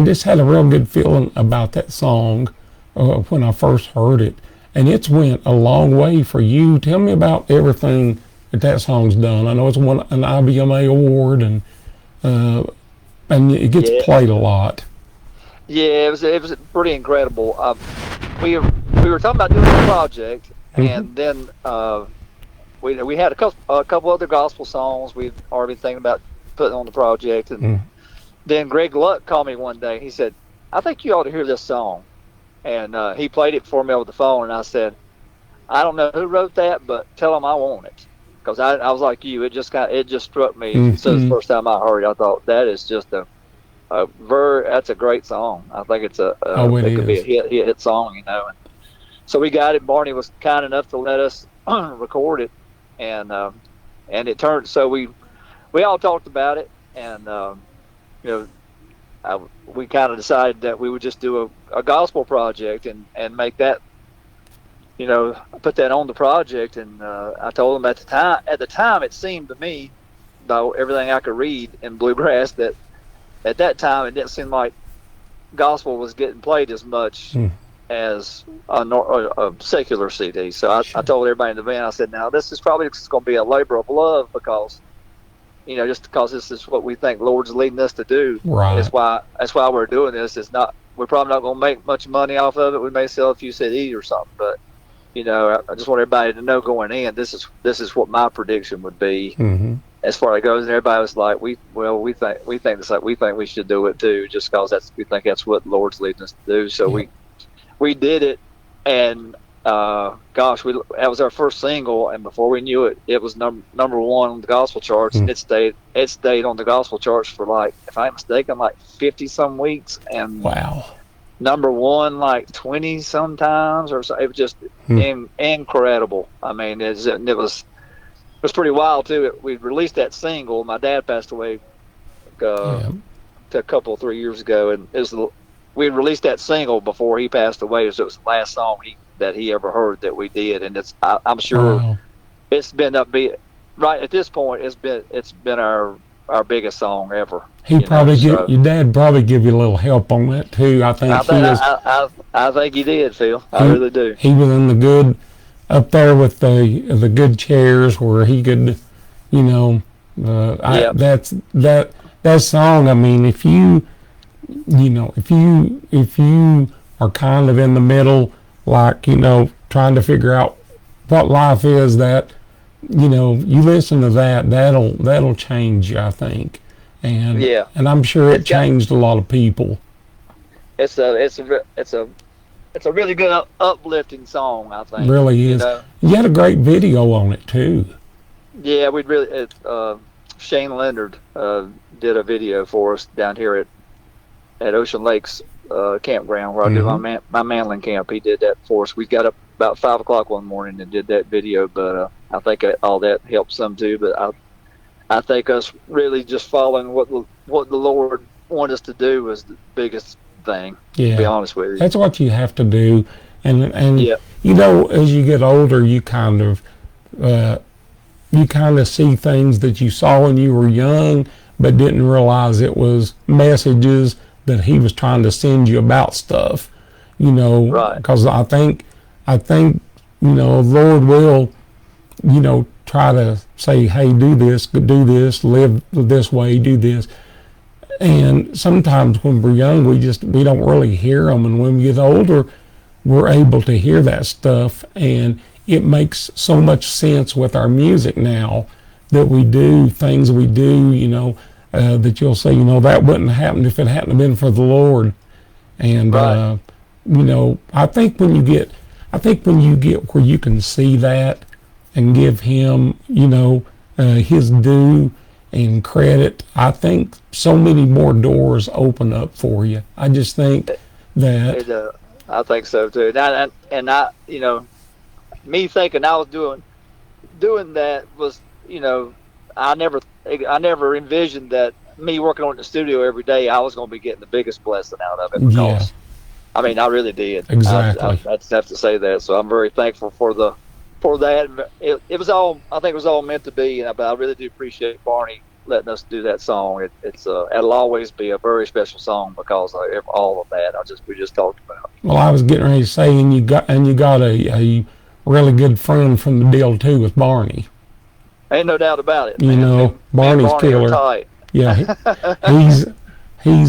just had a real good feeling about that song when I first heard it. And it's went a long way for you. Tell me about everything that song's done. I know it's won an IBMA award, and it gets Yeah. played a lot. Yeah, it was pretty incredible. We were talking about doing a project, and then we had a couple other gospel songs we'd already been thinking about putting on the project, and then Greg Luck called me one day. He said, "I think you ought to hear this song," and he played it for me over the phone, and I said, "I don't know who wrote that, but tell him I want it." Because I was like you, it just struck me. So the first time I heard it, I thought that is just that's a great song. I think it Oh, it could be is. a hit song, And so we got it. Barney was kind enough to let us record it, and it turned. So we all talked about it, and we kind of decided that we would just do a gospel project and make that, put that on the project. And I told them at the time, it seemed to me, by everything I could read in bluegrass, that at that time it didn't seem like gospel was getting played as much as a secular CD. So I told everybody in the band, I said, now this is probably going to be a labor of love, because just because this is what we think the Lord's leading us to do. Right. That's why we're doing this. We're probably not going to make much money off of it. We may sell a few CDs or something, but I just want everybody to know going in, this is what my prediction would be. Mm-hmm. As far as it goes. And everybody was like, we think we should do it too, just because we think that's what the Lord's leading us to do. So we did it, and that was our first single, and before we knew it, it was number one on the gospel charts, and it stayed on the gospel charts for, like, if I'm mistaken, like 50 some weeks, and wow, number one like 20 sometimes, or so. It was just incredible. I mean, it was pretty wild too. We released that single. My dad passed away a couple 3 years ago, and we released that single before he passed away, so it was the last song that he ever heard that we did. And I'm sure it's been right at this point. It's been our biggest song ever. Your dad probably give you a little help on that too. I think I think he did, Phil. I really do. He was in the good, up there with the good chairs where he could, that song. I mean, if you are kind of in the middle, like, trying to figure out what life is, that, you listen to that'll change you, I think. And I'm sure it changed a lot of people. It's a really good uplifting song, I think. It really is. You had a great video on it too. Yeah, Shane Leonard did a video for us down here at Ocean Lakes campground where I do my Mandolin camp. He did that for us. We got up about 5 o'clock one morning and did that video, but I think all that helped some too. But I think us really just following what the Lord wanted us to do was the biggest thing. Yeah, to be honest with you, that's what you have to do. And as you get older, you kind of see things that you saw when you were young, but didn't realize it was messages that he was trying to send you about stuff. Right. Because I think Lord will, try to say, hey, do this, live this way, do this. And sometimes when we're young, we don't really hear them. And when we get older, we're able to hear that stuff. And it makes so much sense with our music now that we do things we do, that you'll say, that wouldn't have happened if it hadn't been for the Lord. And, right. I think when you get where you can see that and give him, his due and credit, I think so many more doors open up for you. I just think that. I think so too. Me thinking I was doing that was, I never envisioned that me working on the studio every day, I was going to be getting the biggest blessing out of it. Because, I mean, I really did. Exactly. I just have to say that. So I'm very thankful for that. It was all, I think it was all meant to be. But I really do appreciate Barney letting us do that song. It'll always be a very special song because of all of that we just talked about. Well, I was getting ready to say, and you got a really good friend from the deal too with Barney. Ain't no doubt about it. Barney's killer. Tight. Yeah, he's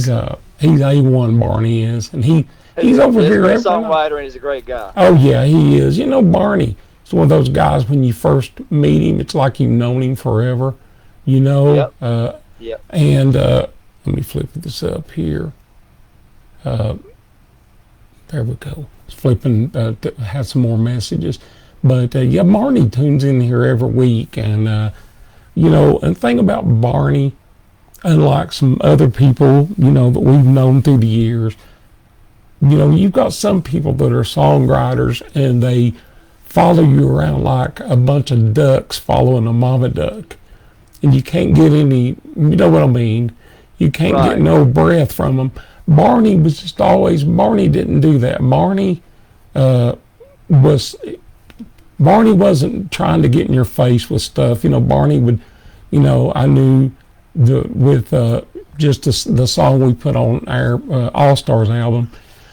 A1. Barney is, and he's over here. He's a songwriter, and he's a great guy. Oh yeah, he is. Barney is one of those guys. When you first meet him, it's like you've known him forever. Yep. Yep. And let me flip this up here. There we go. Flipping to have some more messages. But Barney tunes in here every week, and and the thing about Barney, unlike some other people that we've known through the years, you've got some people that are songwriters and they follow you around like a bunch of ducks following a mama duck. And you can't get any, you know what I mean? You can't get no breath from them. Barney was just always, Barney didn't do that. Barney wasn't trying to get in your face with stuff. You know, Barney would, you know, I knew with just the song we put on our All Stars album,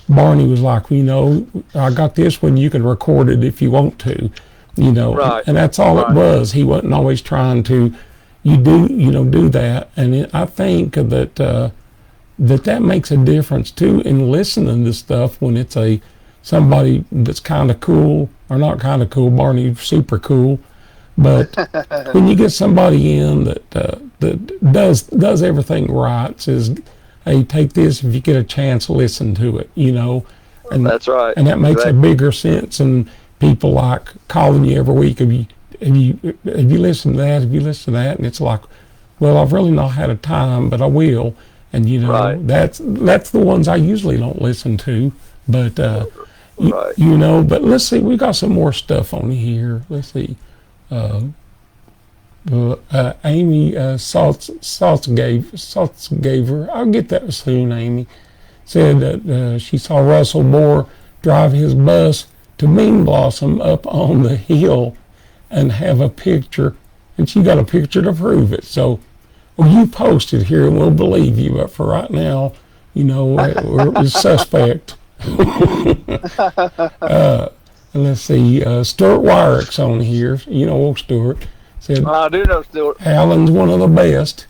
Barney was like, you know, I got this one, you can record it if you want to, you know. And that's all it was. He wasn't always trying to, do that. And I think that that makes a difference too in listening to stuff when it's somebody that's kind of cool, or not kind of cool. Barney's super cool, but when you get somebody in that does everything right, says, hey, take this, if you get a chance, listen to it, you know. And that's right. And that makes a bigger sense than people like calling you every week. Have you listened to that? Have you listened to that? And it's like, well, I've really not had a time, but I will. And you know, that's the ones I usually don't listen to. But you know, but let's see, we got some more stuff on here. Let's see. Amy Saltzgaver, I'll get that soon, Amy, said that she saw Russell Moore drive his bus to Mean Blossom up on the hill and have a picture, and she got a picture to prove it. So, well, you post it here and we'll believe you, but for right now, you know, we're suspect. Let's see, Stuart Wyrick's on here. You know old Stuart. Said, I do know Stuart. Alan's one of the best.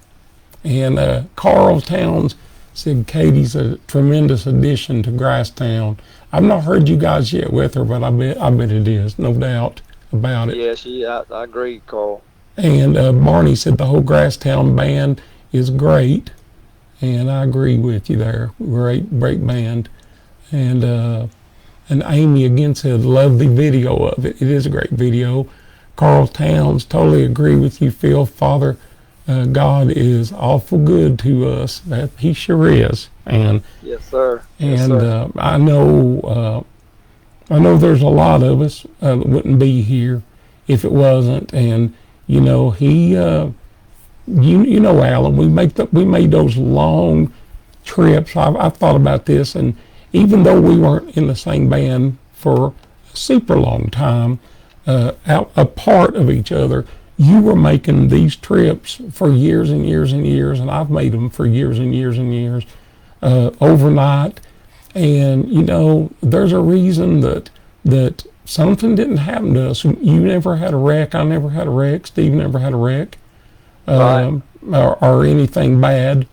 And Carl Towns said Katie's a tremendous addition to Grasstowne. I've not heard you guys yet with her, but I bet it is, no doubt about it. Yes, I agree, Carl. And Barney said the whole Grasstowne band is great, and I agree with you there. Great band. And Amy again said, love the video of it. It is a great video. Carl Towns, totally agree with you, Phil. Father God is awful good to us. That he sure is. And yes, sir. And I know there's a lot of us that wouldn't be here if it wasn't. And you know, he, you know, Alan, we made those long trips. I thought about this, and even though we weren't in the same band for a super long time, out a part of each other, you were making these trips for years and years and years, and I've made them for years and years and years, overnight. And you know, there's a reason that something didn't happen to us. You never had a wreck. I never had a wreck. Steve never had a wreck, or anything bad.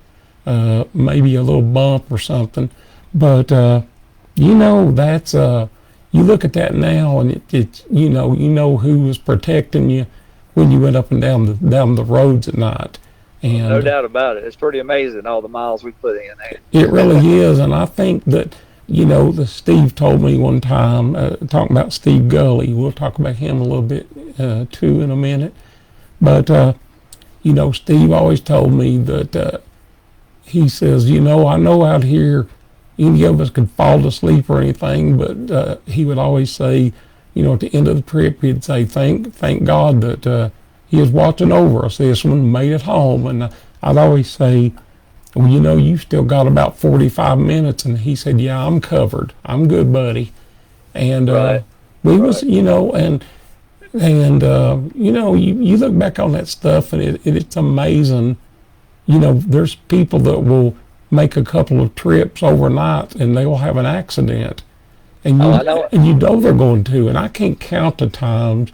Maybe a little bump or something. But you know, that's you look at that now, and it's you know who was protecting you when you went up and down the roads at night. And no doubt about it. It's pretty amazing all the miles we put in. It really is, and I think that, you know, Steve told me one time, talking about Steve Gulley, we'll talk about him a little bit too in a minute, but you know, Steve always told me that he says, you know, I know out here any of us could fall asleep or anything, but he would always say, you know, at the end of the trip, he'd say, thank God that he was watching over us. This one made it home. And I'd always say, well, you know, you still got about 45 minutes. And he said, yeah, I'm covered. I'm good, buddy. And we was, you know, and you know, you look back on that stuff, and it's amazing. You know, there's people that will make a couple of trips overnight and they will have an accident. And you know they're going to. And I can't count the times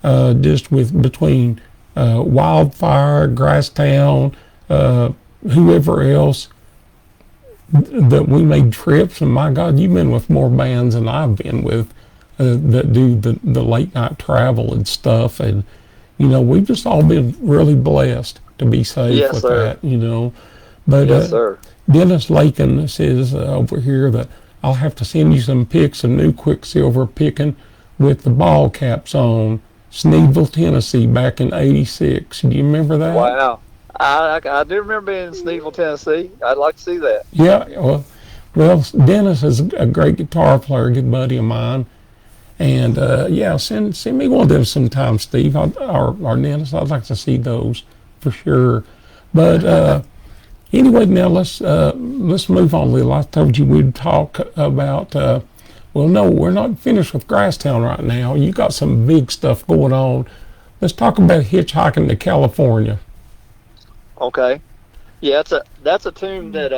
just between Wildfire, Grasstowne, whoever else, that we made trips. And my God, you've been with more bands than I've been with that do the late night travel and stuff. And, you know, we've just all been really blessed to be safe with that, you know. But Dennis Lakin says over here that I'll have to send you some pics of new Quicksilver picking with the ball caps on, Sneedville, Tennessee, back in '86. Do you remember that? Wow. I do remember being in Sneedville, Tennessee. I'd like to see that. Yeah, well, Dennis is a great guitar player, a good buddy of mine. And yeah, send me one of them sometime, Steve. Or Dennis. I'd like to see those for sure. But anyway, now let's move on a little. I told you we'd talk about. Well, no, we're not finished with Grasstowne right now. You got some big stuff going on. Let's talk about Hitchhiking to California. Okay. Yeah, that's a tune that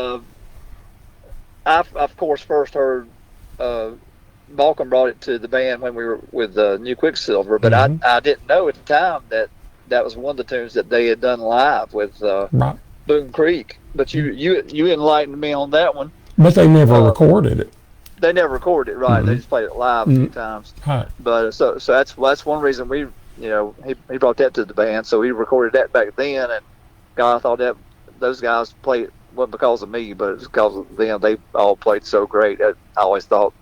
I've of course first heard. Balkan brought it to the band when we were with New Quicksilver, but I didn't know at the time that was one of the tunes that they had done live with Right. Boone Creek. But you enlightened me on that one. But they never recorded it. They never recorded it, right? They just played it live a few times. Right. But so that's one reason he brought that to the band. So we recorded that back then, and God, I thought that those guys played it wasn't because of me, but it was because of them. They all played so great. I always thought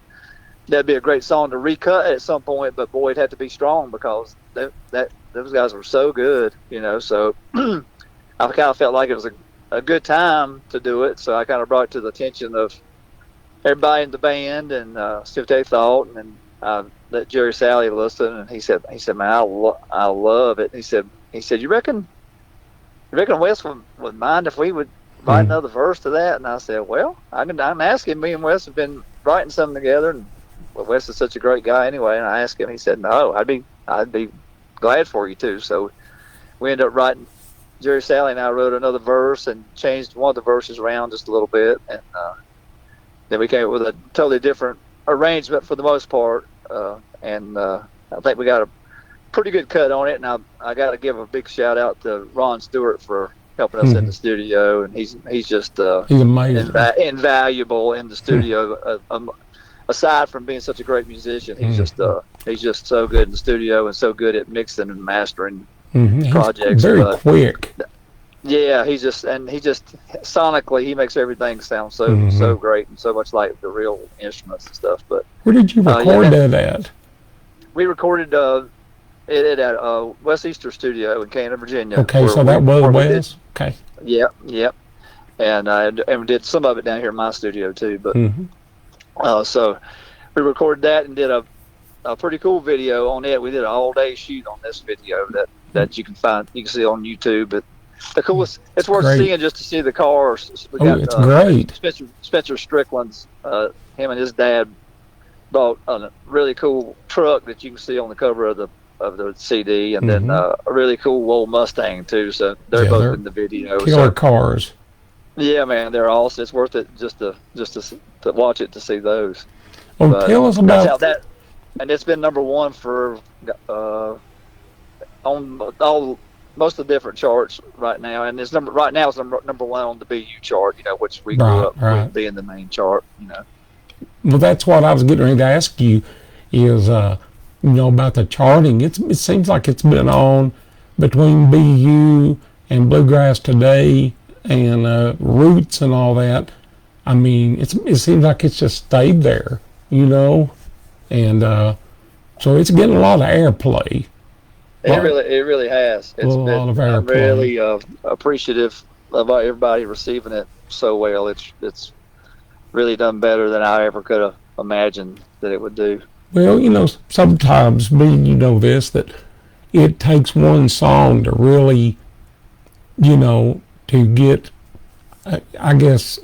that'd be a great song to recut at some point, but boy, it had to be strong because those guys were so good, So I kind of felt like it was a good time to do it. So I kind of brought it to the attention of everybody in the band and see what they thought, and then let Jerry Salley listen, and he said, man, I love it. He said, you reckon Wes would mind if we would write another verse to that? And I said, well, I can ask him. Me and Wes have been writing something together, and Wes is such a great guy anyway. And I asked him. He said, no, I'd be glad for you too. So we ended up writing. Jerry Salley and I wrote another verse and changed one of the verses around just a little bit, and then we came up with a totally different arrangement for the most part. And I think we got a pretty good cut on it. And I got to give a big shout out to Ron Stewart for helping us in the studio, and he's just he's amazing, invaluable in the studio. Aside from being such a great musician, he's just so good in the studio and so good at mixing and mastering projects. He's very quick. Yeah, he just sonically he makes everything sound so great and so much like the real instruments and stuff. But where did you record that at? We recorded it at West Easter Studio in Canada, Virginia. Okay, so that was Wes. Okay. Yep. And we did some of it down here in my studio too. But so we recorded that and did a pretty cool video on it. We did an all-day shoot on this video that you can see on YouTube. But the coolest, it's worth seeing just to see the cars. We got, it's great. Spencer Strickland's, him and his dad bought a really cool truck that you can see on the cover of the CD, and then a really cool old Mustang too. So they're both in the video. Killer cars. Yeah, man, they're awesome. It's worth it just to watch it to see those. Oh, but tell us about that. And it's been number one for on most of the different charts right now, and it's number one on the BU chart. Which we grew up with being the main chart. Well, that's what I was getting ready to ask you. Is about the charting. It seems like it's been on between BU and Bluegrass Today and Roots and all that. I mean, it seems like it's just stayed there, and so it's getting a lot of airplay. It really has. It's been a lot of airplay. I'm really appreciative of everybody receiving it so well. It's really done better than I ever could have imagined that it would do. Well, sometimes, that it takes one song to really, to get, I guess,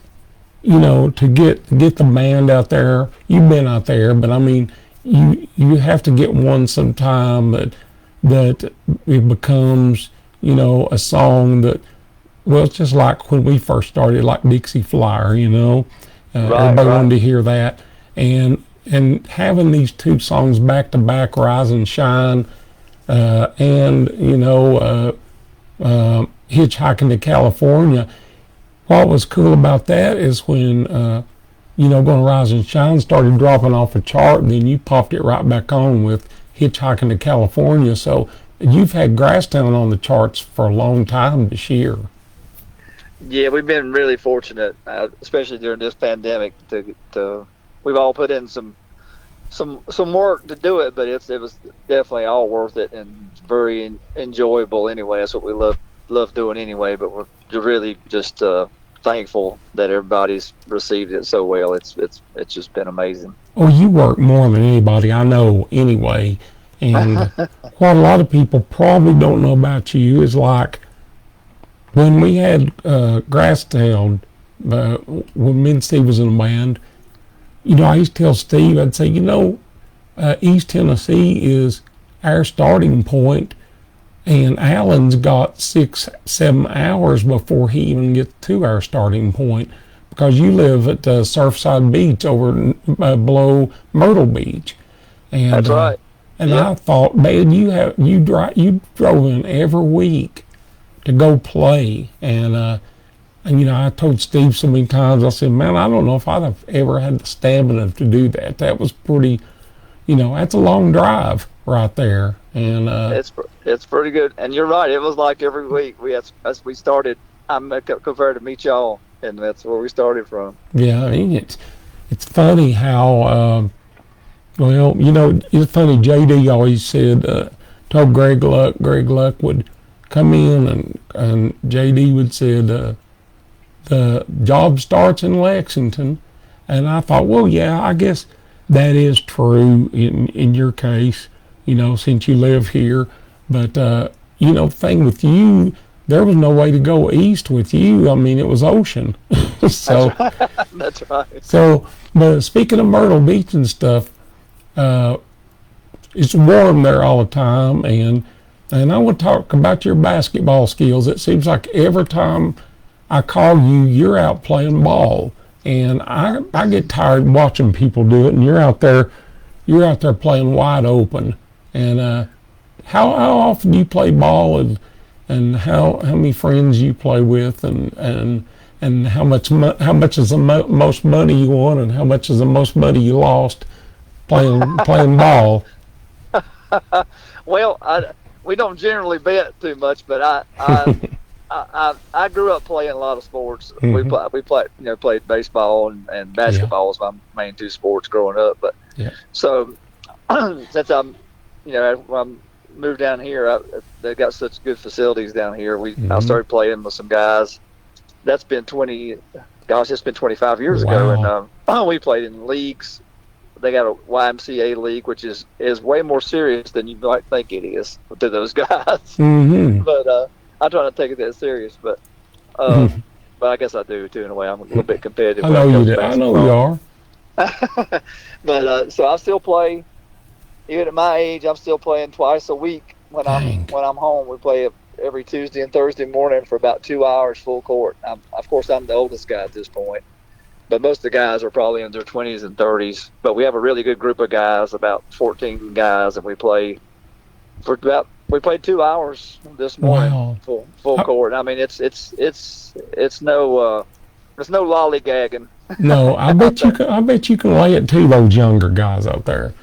to get the band out there. You've been out there, but I mean, you have to get one sometime that it becomes, a song that, well, it's just like when we first started, like Dixie Flyer, everybody wanted to hear that. And having these two songs back to back, Rise and Shine, and Hitchhiking to California. What was cool about that is when Gonna Rise and Shine started dropping off a chart, and then you popped it right back on with Hitchhiking to California. So you've had Grasstowne on the charts for a long time this year. Yeah, we've been really fortunate, especially during this pandemic, to we've all put in some work to do it, but it was definitely all worth it and very enjoyable anyway. That's what we love doing anyway. But we're really just thankful that everybody's received it so well. It's just been amazing. Well, you work more than anybody I know anyway. And what a lot of people probably don't know about you is like when we had Grasstowne, when me and Steve was in a band, I used to tell Steve, I'd say, East Tennessee is our starting point, and Alan's got 6-7 hours before he even gets to our starting point, because you live at Surfside Beach over below Myrtle Beach. And, that's right. And yep. I thought, man, you drove in every week to go play, and I told Steve so many times, I said, man, I don't know if I'd have ever had the stamina to do that. That was pretty, that's a long drive right there. And it's pretty good. And you're right. It was like every week as we started, I'm compared to meet y'all, and that's where we started from. Yeah, I mean, it's funny how, it's funny. JD always said, told Greg Luck would come in, and JD would say, the job starts in Lexington. And I thought, well, yeah, I guess that is true in your case, since you live here. But, the thing with you, there was no way to go east with you. I mean, it was ocean. So that's right. So, but speaking of Myrtle Beach and stuff, it's warm there all the time. And I want to talk about your basketball skills. It seems like every time I call you, you're out playing ball. And I get tired watching people do it, and you're out there playing wide open. And how often do you play ball, and how many friends you play with, and how much is the most money you won, and how much is the most money you lost playing ball? Well, we don't generally bet too much, but I grew up playing a lot of sports. Mm-hmm. We played baseball and basketball was my main two sports growing up. But so since when I moved down here, they got such good facilities down here. I started playing with some guys. That's been 25 years ago, and we played in leagues. They got a YMCA league, which is way more serious than you might think it is to those guys. Mm-hmm. But I try not to take it that serious, but but I guess I do too in a way. I'm a little bit competitive. I know you do. I know you are. But so I still play. Even at my age, I'm still playing twice a week when I'm home. We play every Tuesday and Thursday morning for about 2 hours full court. Of course, I'm the oldest guy at this point, but most of the guys are probably in their 20s and 30s. But we have a really good group of guys, about 14 guys, and we played 2 hours this morning, full court. I mean, it's no lollygagging. No, I bet you can lay it to those younger guys out there.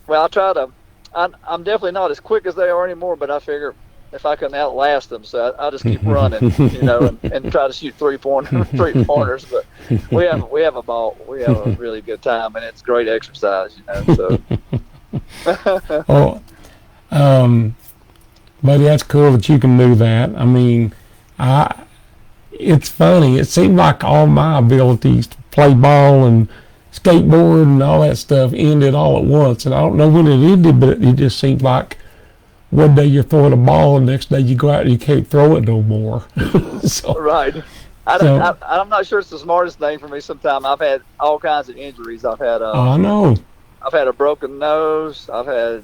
Well, I try to. I'm definitely not as quick as they are anymore, but I figure if I can outlast them, so I just keep running, and try to shoot three pointers. But we have a ball. We have a really good time, and it's great exercise, So. Well, buddy, that's cool that you can do that. I mean, it's funny. It seemed like all my abilities to play ball and skateboard and all that stuff ended all at once. And I don't know when it ended, but it just seemed like one day you're throwing a ball, and the next day you go out and you can't throw it no more. Right. I'm not sure it's the smartest thing for me sometimes. I've had all kinds of injuries. I've had I know. I've had a broken nose. I've had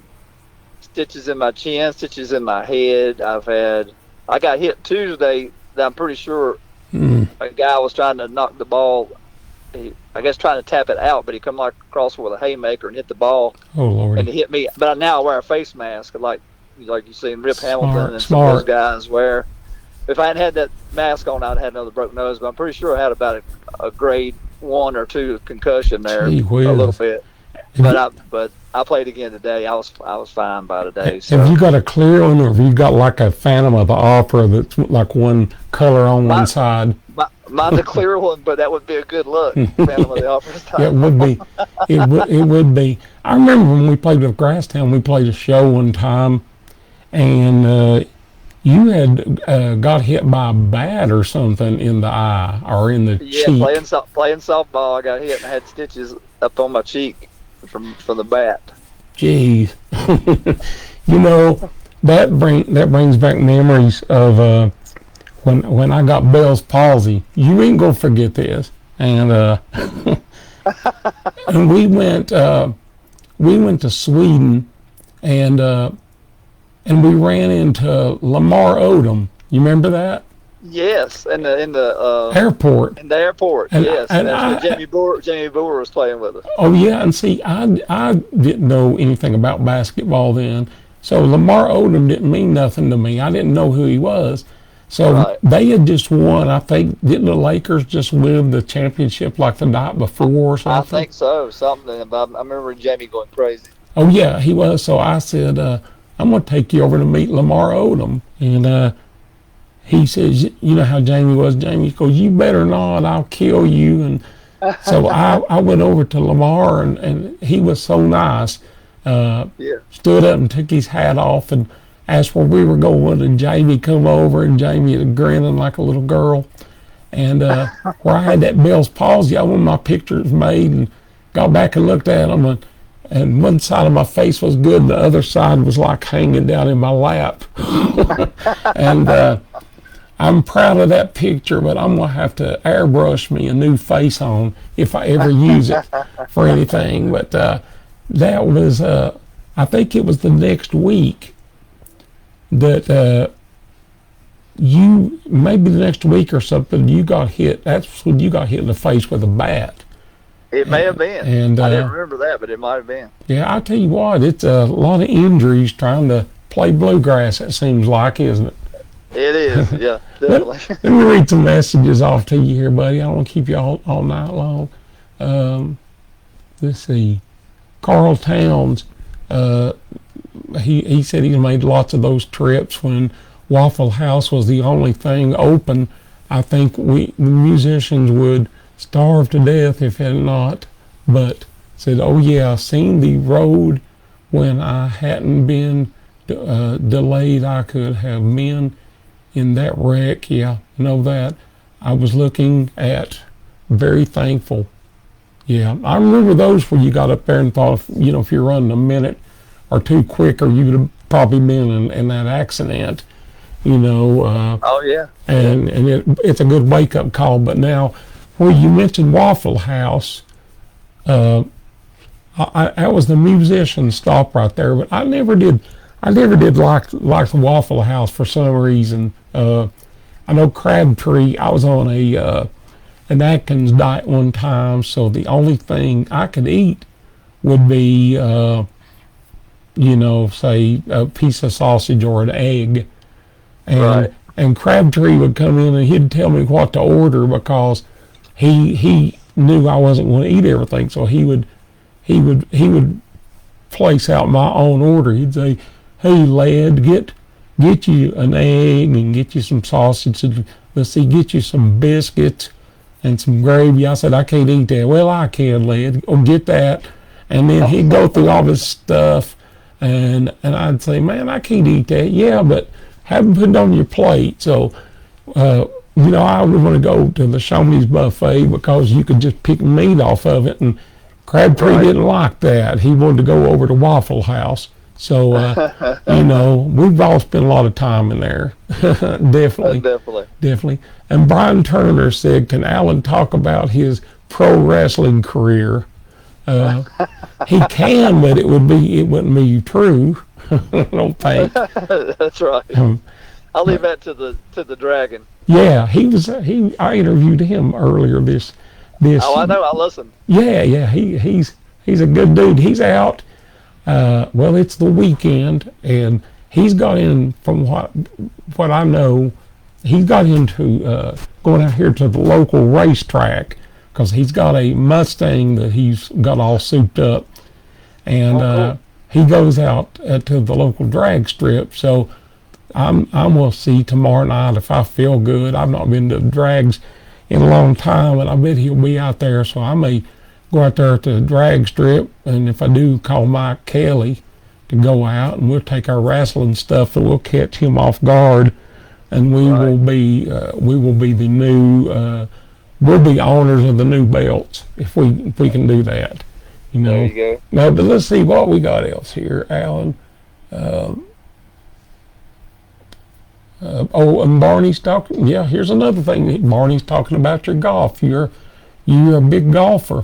stitches in my chin, stitches in my head. I got hit Tuesday that I'm pretty sure a guy was trying to knock the ball. I guess trying to tap it out, but he come across with a haymaker and hit the ball. Oh, Lord. And he hit me. But now I wear a face mask like you see Rip Hamilton and some of those guys wear. If I hadn't had that mask on, I'd had another broken nose. But I'm pretty sure I had about a grade 1 or 2 concussion there, a little bit. But I played again today. I was fine by today. So. Have you got a clear one, or have you got like a Phantom of the Opera that's like one color on one side? Mine's a clear one, but that would be a good look. Phantom of the Opera style. It would be. It would be. I remember when we played with Grasstowne, we played a show one time, and You had got hit by a bat or something in the eye or in the Yeah, cheek. playing softball, I got hit and had stitches up on my cheek from the bat. Jeez. You know, that brings back memories of when I got Bell's palsy. You ain't gonna forget this. And and we went to Sweden, and we ran into Lamar Odom. You remember that? Yes, in the Airport. in the airport. And- Yes, and that's when Jamie Boer was playing with us. Oh yeah, and see, I didn't know anything about basketball then, so Lamar Odom didn't mean nothing to me. I didn't know who he was. So Right. they had just won. I think, didn't the Lakers just win the championship like the night before or I something? think so. Something. I remember Jamie going crazy. Oh yeah, he was. So I said, I'm gonna take you over to meet Lamar Odom, and he says, you know how Jamie was. Jamie goes, you better not, I'll kill you. And so I went over to Lamar, and he was so nice. Yeah. Stood up and took his hat off and asked where we were going, and Jamie come over, and Jamie was grinning like a little girl. And where I had that Bell's palsy, I wanted my pictures made, and got back and looked at them, and one side of my face was good, and the other side was like hanging down in my lap. And I'm proud of that picture, but I'm gonna have to airbrush me a new face on if I ever use it for anything. But that was, I think it was the next week that you, maybe the next week or something, you got hit. That's when you got hit in the face with a bat. It may have been. And I didn't remember that, but it might have been. yeah, I'll tell you what, it's a lot of injuries trying to play bluegrass, it seems like, isn't it? It is. Yeah, definitely. Let me read some messages off to you here, buddy. I don't want to keep you all night long. Let's see. Carl Towns, he said he made lots of those trips when Waffle House was the only thing open. I think the musicians would starve to death if it had not. But said, oh yeah, I seen the road when I hadn't been delayed. I could have been in that wreck. Yeah, know that. I was looking at, very thankful. Yeah, I remember those where you got up there and thought, if you're running a minute or two quicker, you would have probably been in that accident. Oh yeah. And it's a good wake up call. But now, where you mentioned Waffle House, that was the musician stop right there. But I never did like the Waffle House for some reason. I know Crabtree. I was on an Atkins diet one time, so the only thing I could eat would be, say a piece of sausage or an egg. And Right. and Crabtree would come in and he'd tell me what to order because he knew I wasn't going to eat everything, so he would place out my own order. He'd say, "Hey lad, get you an egg and get you some sausage. And let's see, get you some biscuits and some gravy." I said, "I can't eat that." "Well, I can, lad. Go get that." And then he'd go through all this stuff, and I'd say, "Man, I can't eat that." "Yeah, but have them put it on your plate." So, I would want to go to the Shoney's buffet because you could just pick meat off of it, and Crabtree Right. didn't like that. He wanted to go over to Waffle House. So, we've all spent a lot of time in there. Definitely. Definitely. And Brian Turner said, "Can Alan talk about his pro wrestling career?" He can, but it wouldn't be true. I don't think. That's right. I'll leave that to the dragon. Yeah, I interviewed him earlier this. Oh, I know. I listen. Yeah. He's a good dude. He's out. Well, it's the weekend, and he's got in, from what I know, he's got into going out here to the local racetrack because he's got a Mustang that he's got all souped up, and cool. he goes out to the local drag strip. So I'm gonna see tomorrow night if I feel good. I've not been to drags in a long time, and I bet he'll be out there. So I may go out there to the drag strip, and if I do, call Mike Kelly to go out, and we'll take our wrestling stuff, and we'll catch him off guard, and we will be the new we'll be owners of the new belts if we can do that. You know. There you go. Now, but let's see what we got else here, Alan. And Barney's talking. Yeah, here's another thing. Barney's talking about your golf. You're a big golfer.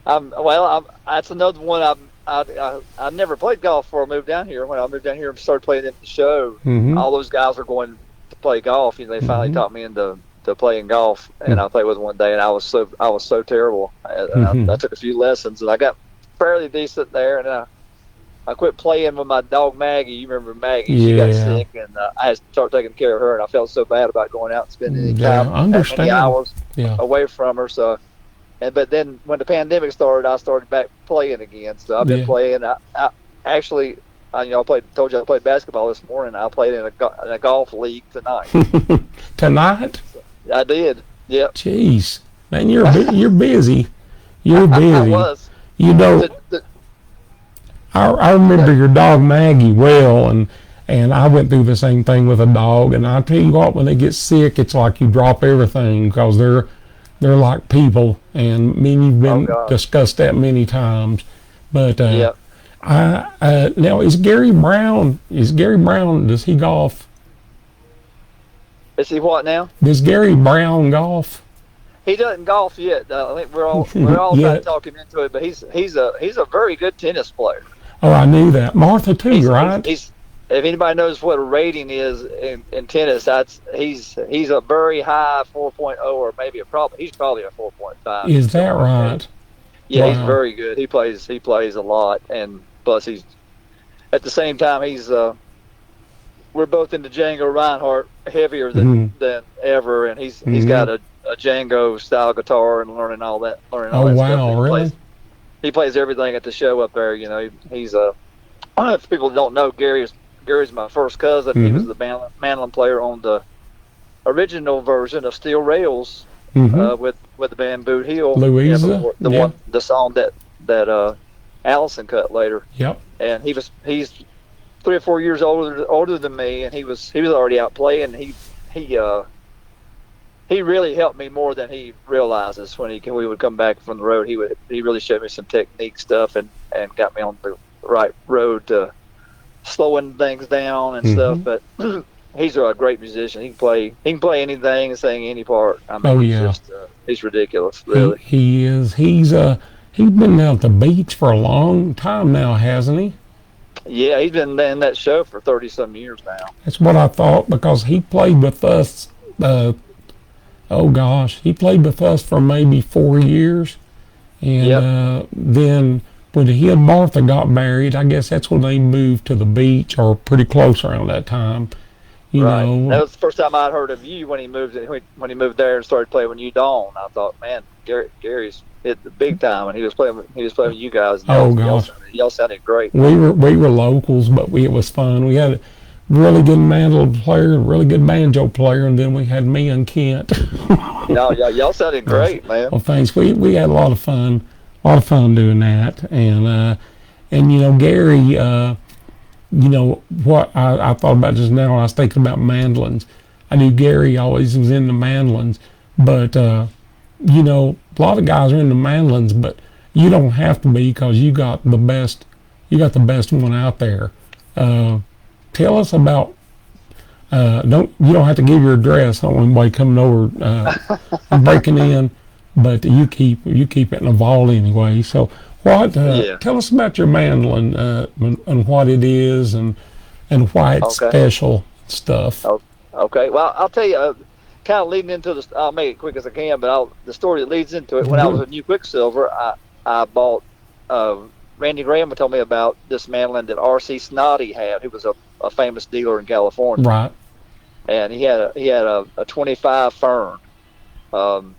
That's another one. I never played golf before I moved down here. When I moved down here and started playing at the show, all those guys were going to play golf. You know, they finally taught me into playing golf, and I played with one day, and I was so terrible. I took a few lessons, and I got fairly decent there, and I quit playing with my dog Maggie. You remember Maggie? She got sick, and I had to start taking care of her, and I felt so bad about going out and spending any time, that many hours away from her. So, but then when the pandemic started, I started back playing again. So I've been playing. I actually, told you I played basketball this morning. I played in a golf league tonight. Tonight? I did. Yep. Jeez, man, you're busy. You're busy. I was. You know. I remember your dog Maggie well, and I went through the same thing with a dog. And I tell you what, when they get sick, it's like you drop everything, because they're like people, and me and you've been discussed that many times. But now is Gary Brown? Does he golf? Is he what now? Does Gary Brown golf? He doesn't golf yet. I think we're all trying to talk him into it, but he's a very good tennis player. Oh, I knew that. Martha too, right? If anybody knows what a rating is in tennis, he's a very high 4.0, or maybe he's probably a 4.5. Is that right? Yeah, wow. He's very good. He plays a lot, and plus he's at the same time we're both into Django Reinhardt heavier than ever, and he's got a Django style guitar and learning all that wow, stuff. Really? He plays everything at the show up there. You know, he's if people don't know, Gary's my first cousin. He was the mandolin player on the original version of Steel Rails with the band Boot Hill. Louisa, the song that Allison cut later. Yep. And he's 3 or 4 years older than me, and he was already out playing. He really helped me more than he realizes. When we would come back from the road, he really showed me some technique stuff and got me on the right road to slowing things down and stuff. But he's a great musician. He can play anything and sing any part. I mean, he's ridiculous, really. He is. He's been down at the beach for a long time now, hasn't he? Yeah, he's been in that show for 30-some years now. That's what I thought, because he played with us. He played with us for maybe 4 years, and then when he and Martha got married, I guess that's when they moved to the beach, or pretty close around that time. You know, that was the first time I'd heard of you when he moved there and started playing with you, Dawn. I thought, man, Gary's hit the big time, and he was playing with you guys. Y'all sounded great. We were locals, but it was fun. We had a really good mandolin player, a really good banjo player, and then we had me and Kent. Y'all sounded great, man. Well, thanks. We had a lot of fun doing that, and Gary. What I thought about just now when I was thinking about mandolins. I knew Gary always was into mandolins, but a lot of guys are into mandolins, but you don't have to be, because you got the best one out there. Tell us about. You don't have to give your address. I don't want anybody coming over and breaking in, but you keep it in a vault anyway. So tell us about your mandolin and what it is and why it's special stuff. Okay. Well, I'll tell you. Kind of leading into this, I'll make it quick as I can, but the story that leads into it. When I was at New Quicksilver, I bought. Randy Graham told me about this mandolin that R.C. Snoddy had. He was a famous dealer in California. Right. And he had a 25 Fern, and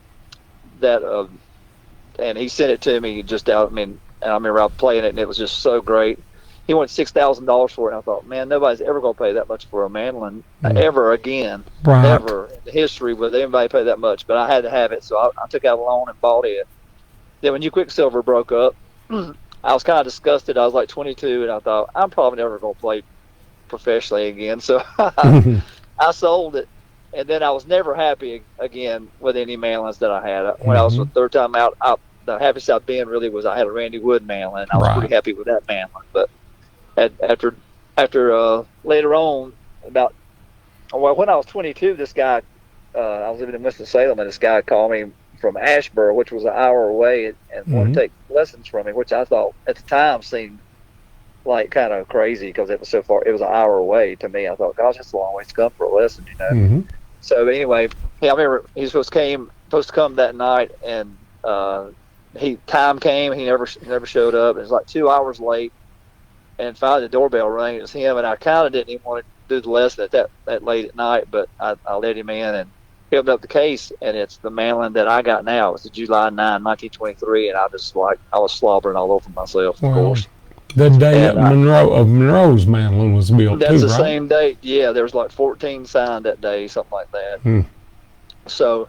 he sent it to me just out. And I remember I was playing it, and it was just so great. He wanted $6,000 for it, and I thought, man, nobody's ever going to pay that much for a mandolin ever again. Right. Ever in history would anybody pay that much. But I had to have it, so I took out a loan and bought it. Then when New Quicksilver broke up, I was kind of disgusted. I was like 22, and I thought I'm probably never going to play professionally again. So I sold it, and then I was never happy again with any mandolins that I had. When I was the third time out, the happiest I've been really was I had a Randy Wood mandolin. I was pretty happy with that mandolin. But after later on, when I was 22, this guy, I was living in Winston-Salem, and this guy called me from Asheboro, which was an hour away, and wanted to take lessons from me, which I thought at the time seemed like kind of crazy because it was so far. It was an hour away to me. I thought, gosh, that's a long way to come for a lesson, you know. So anyway, I remember he was supposed to come that night, and time came. He never showed up. It was like 2 hours late, and finally the doorbell rang. It was him, and I kind of didn't even want to do the lesson at that late at night, but I let him in, and he opened up the case, and it's the mandolin that I got now. It's the July 9, 1923, and I was slobbering all over myself, of course. The day that Monroe's mandolin was built, that's too, the right? same date. Yeah, there was like 14 signed that day, something like that. So,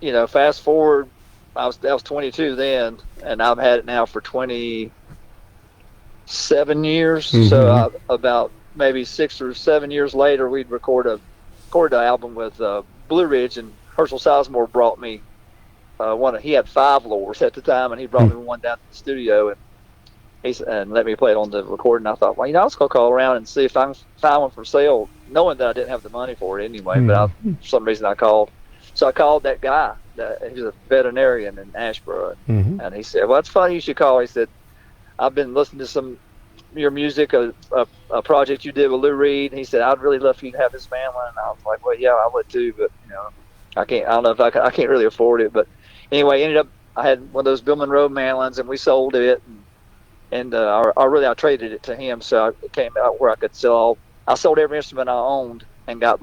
you know, fast forward, I was 22 then, and I've had it now for 27 years. So about maybe 6 or 7 years later, we'd recorded an album with Blue Ridge, and Herschel Sizemore brought me one. He had 5 lures at the time, and he brought me one down to the studio, and let me play it on the recording. I thought, well, you know, I was going to call around and see if I can find one for sale, knowing that I didn't have the money for it anyway. But for some reason I called. So I called that guy. He was a veterinarian in Asheboro. And he said, well, it's funny you should call. He said, I've been listening to your music, a project you did with Lou Reed. And he said, I'd really love for you to have this mandolin. And I was like, well, yeah, I would too. But, you know, I don't know if I can't really afford it. But anyway, ended up, I had one of those Bill Monroe mandolins, and we sold it. And I traded it to him, so it came out where I could sell. I sold every instrument I owned and got,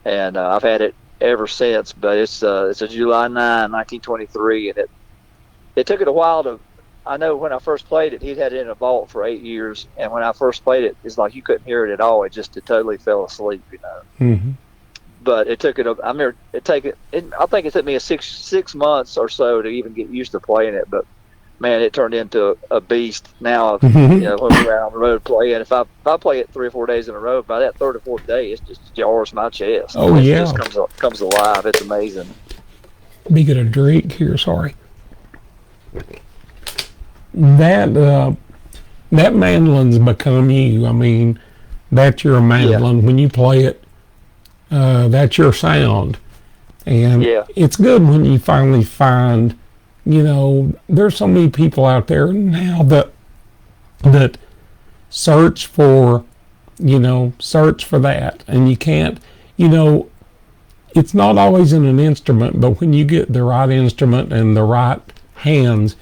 and I've had it ever since. But it's a July 9, 1923, and it took it a while to. I know when I first played it, he'd had it in a vault for 8 years, and when I first played it, it's like you couldn't hear it at all. It totally fell asleep, you know. But it took it. I remember I think it took me a six months or so to even get used to playing it, but. Man, it turned into a beast. Now, you know, when we're out on the road playing, if I play it 3 or 4 days in a row, by that third or fourth day, it just jars my chest. It just comes alive. It's amazing. Let me get a drink here. Sorry. That mandolin's become you. I mean, that's your mandolin. When you play it, that's your sound, and it's good when you finally find. You know, there's so many people out there now that search for that, and you can't, you know, it's not always in an instrument, but when you get the right instrument and the right hands,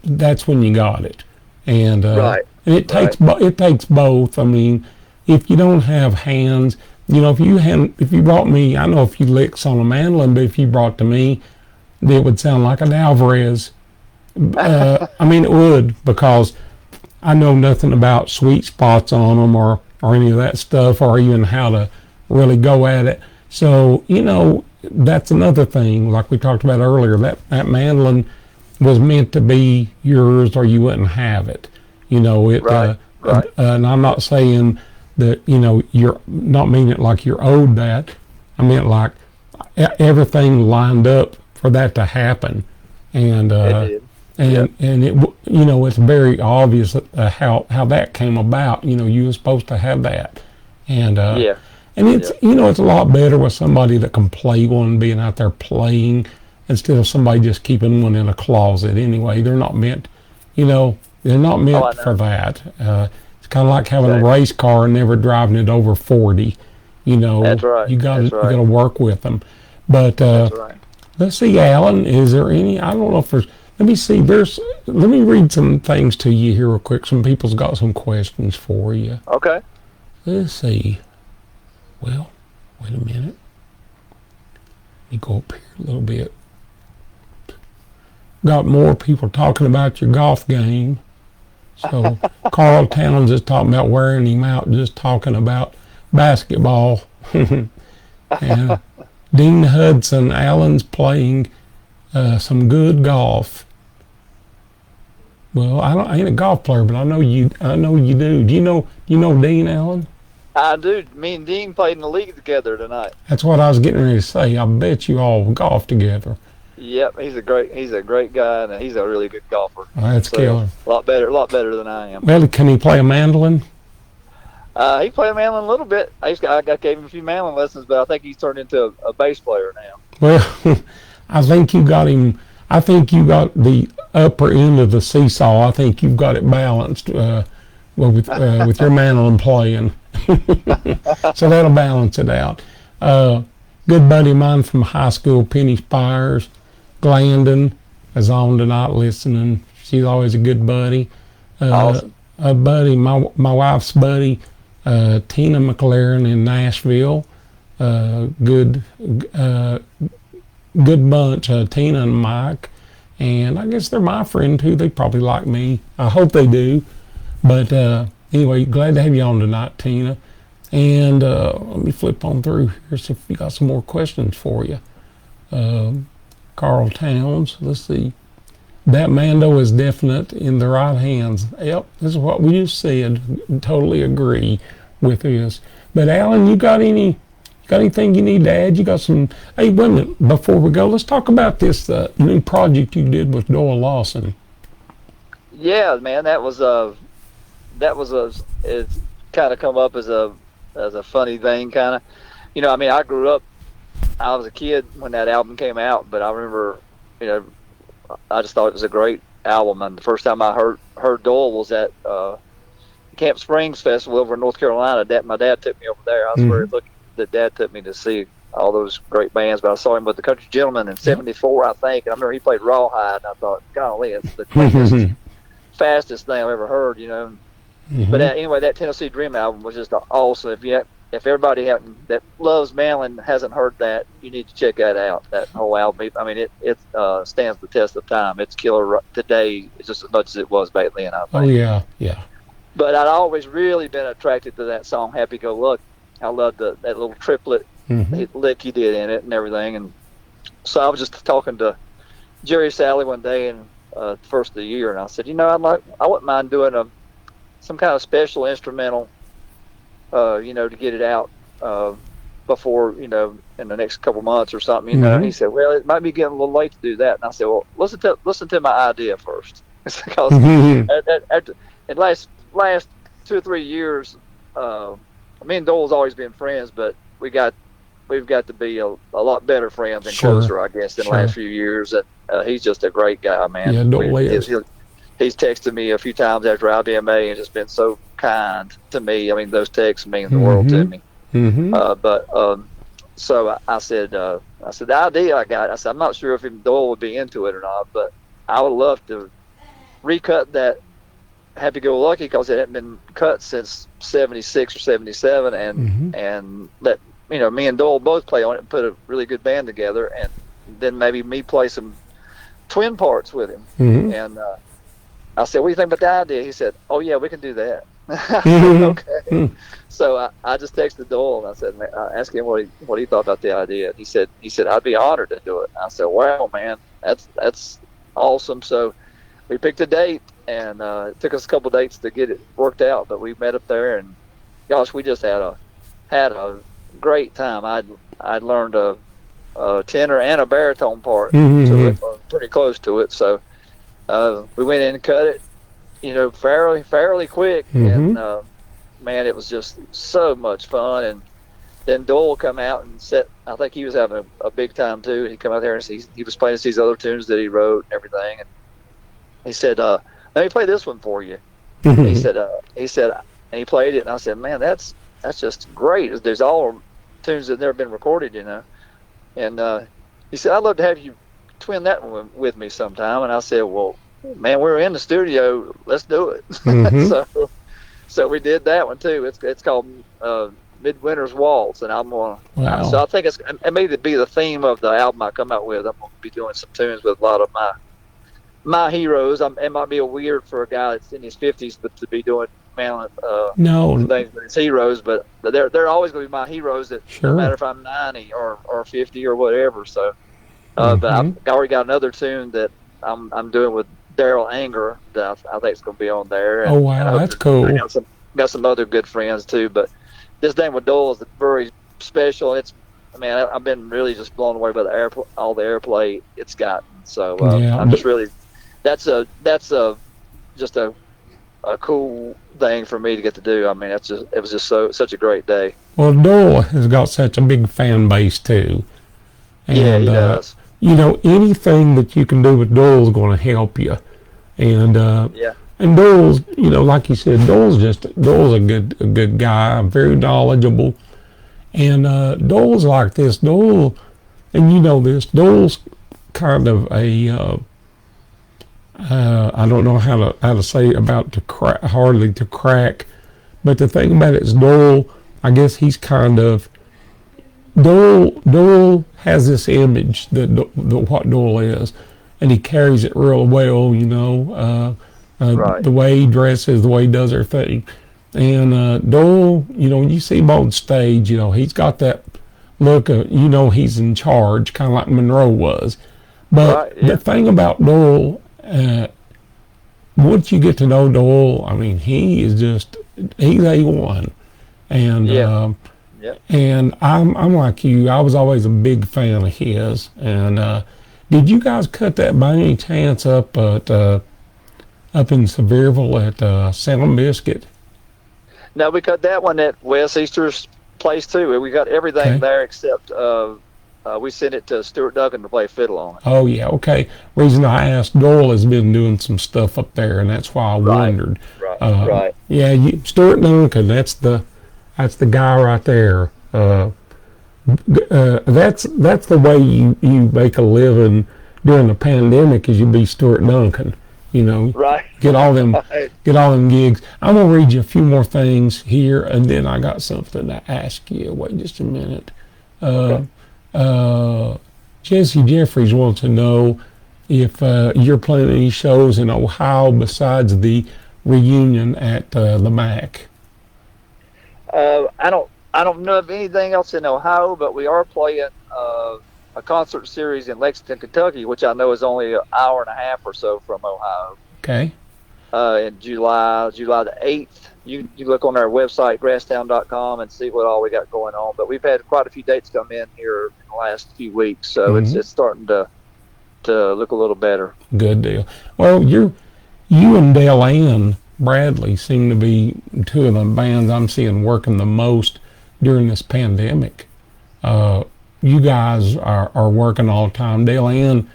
that's when you got it, and and it takes both. I mean, if you don't have hands, you know, if you brought me, I know a few licks on a mandolin, but if you brought to me. It would sound like an Alvarez. I mean, it would, because I know nothing about sweet spots on them or any of that stuff, or even how to really go at it. So, you know, that's another thing, like we talked about earlier, that mandolin was meant to be yours or you wouldn't have it. You know, and I'm not saying that, you know, you're not meaning it like you're owed that. I meant like everything lined up for that to happen, and it, you know, it's very obvious how that came about. You know, you were supposed to have that, and it's you know, it's a lot better with somebody that can play one, being out there playing, instead of somebody just keeping one in a closet. Anyway, they're not meant, you know, for that. It's kind of like having a race car and never driving it over 40. You know, you got to work with them, but. Let's see, Alan, is there any, I don't know if there's, let me see, let me read some things to you here real quick. Some people's got some questions for you. Okay. Let's see. Well, wait a minute. Let me go up here a little bit. Got more people talking about your golf game. So Carl Towns is talking about wearing him out, just talking about basketball. And Dean Hudson, Alan's playing some good golf. Well, I ain't a golf player, but I know you. I know you do. Do you know Dean Allen? I do. Me and Dean played in the league together tonight. That's what I was getting ready to say. I bet you all golf together. Yep, he's a great guy, and he's a really good golfer. That's killer. A lot better than I am. Well, can he play a mandolin? He played mandolin a little bit. I gave him a few mandolin lessons, but I think he's turned into a bass player now. Well, I think you got him. I think you got the upper end of the seesaw. I think you've got it balanced with your mandolin playing. So that'll balance it out. Good buddy of mine from high school, Penny Spires, Glandon, is on tonight listening. She's always a good buddy. Awesome. A buddy, my wife's buddy, Tina McLaren in Nashville. Good bunch, Tina and Mike. And I guess they're my friend too. They probably like me. I hope they do. But anyway, glad to have you on tonight, Tina. And let me flip on through here, see if we got some more questions for you. Carl Towns, let's see. That Mando is definite in the right hands. Yep, this is what we just said. Totally agree with this. But Alan, you got anything you need to add? You got some? Hey, wait a minute. Before we go, let's talk about this new project you did with Doyle Lawson. Yeah, man, it's kind of come up as a funny thing, kind of. You know, I mean, I grew up. I was a kid when that album came out, but I remember, you know, I just thought it was a great album. And the first time I heard Doyle was at Camp Springs Festival over in North Carolina. My dad took me over there. I was very lucky that Dad took me to see all those great bands. But I saw him with the Country Gentlemen in '74, I think. And I remember he played Rawhide, and I thought, golly, it's the quickest, fastest thing I've ever heard, you know. But anyway, that Tennessee Dream album was just awesome. If everybody that loves Mandolin hasn't heard that, you need to check that out. That whole album. I mean, it stands the test of time. It's killer today, just as much as it was back then, I think. Oh yeah, yeah. But I'd always really been attracted to that song, Happy Go Lucky. I loved that little triplet lick he did in it and everything. And so I was just talking to Jerry Salley one day in the first of the year, and I said, you know, I wouldn't mind doing some kind of special instrumental. You know, to get it out before, you know, in the next couple months or something, you know. And he said, well, it might be getting a little late to do that. And I said, well, listen to my idea first. Because in last 2 or 3 years, me and Doyle's always been friends, but we've got to be a lot better friends and closer, I guess, in the last few years. And he's just a great guy, man. Yeah, Doyle is. He's texted me a few times after IBMA and just been so kind to me. I mean, those texts mean the world to me. So I said, the idea I got, I said, I'm not sure if Doyle would be into it or not, but I would love to recut that Happy Go Lucky because it hadn't been cut since '76 or '77, and let, you know, me and Doyle both play on it and put a really good band together, and then maybe me play some twin parts with him. And I said, what do you think about the idea? He said, oh, yeah, we can do that. Okay. So I just texted Doyle, and I said, I asked him what he thought about the idea. He said, I'd be honored to do it. I said, wow, man, that's awesome. So we picked a date, and it took us a couple dates to get it worked out, but we met up there, and gosh, we just had a great time. I'd learned a tenor and a baritone part, so pretty close to it. So we went in and cut it, you know, fairly quick, and man, it was just so much fun. And then Doyle come out and I think he was having a big time too. He come out there and he was playing these other tunes that he wrote and everything, and he said, let me play this one for you. He said, and he played it, and I said, man, that's just great. There's all tunes that never been recorded, you know. And he said, I'd love to have you twin that one with me sometime. And I said, well, man, we're in the studio, let's do it. So we did that one too. It's called Midwinter's Waltz, and I'm gonna so I think it may be the theme of the album I come out with. I'm gonna be doing some tunes with a lot of my heroes. It might be weird for a guy that's in his 50s but to be doing things with his heroes, but they're always gonna be my heroes, that no matter if I'm 90 or 50 or whatever. So But I've already got another tune that I'm doing with Daryl Anger that I think is going to be on there. And, Oh, wow, that's cool. I got some other good friends too, but this thing with Dole is very special. I've been really just blown away by all the airplay it's gotten. So I'm just really, that's just a cool thing for me to get to do. I mean, it was just such a great day. Well, Dole has got such a big fan base too. And, yeah, he does. Anything that you can do with Dole is going to help you. And and Dole's, like you said, Dole's a good guy, very knowledgeable. And Dole's like this. Dole, and you know this, Dole's kind of a I don't know how to say about hardly to crack, but the thing about it is Dole, I guess he's kind of Dole has this image that what Dole is, and he carries it real well, Right. The way he dresses, the way he does everything. And Dole, when you see him on stage, he's got that look of, he's in charge, kind of like Monroe was. But the thing about Dole, once you get to know Dole, I mean, he's A1. And and I'm like you, I was always a big fan of his. And did you guys cut that by any chance up in Sevierville at Sound Biscuit? No, we cut that one at Wes Easter's place too. We got everything there except we sent it to Stuart Duncan to play fiddle on it. Oh yeah, okay. Reason I asked, Doyle has been doing some stuff up there, and that's why I wondered. Right. Yeah, Stuart Duncan, that's the guy right there. That's the way you make a living during the pandemic, is you be Stuart Duncan. Right. Get all them gigs. I'm gonna read you a few more things here, and then I got something to ask you. Wait just a minute. Jesse Jeffries wants to know if you're playing any shows in Ohio besides the reunion at the Mac. I don't know of anything else in Ohio, but we are playing a concert series in Lexington, Kentucky, which I know is only an hour and a half or so from Ohio. Okay. In July the 8th. You look on our website, grasstowne.com, and see what all we got going on. But we've had quite a few dates come in here in the last few weeks, so it's starting to look a little better. Good deal. Well, you and Dale Ann Bradley seem to be two of the bands I'm seeing working the most during this pandemic. You guys are working all the time. Dale Ann,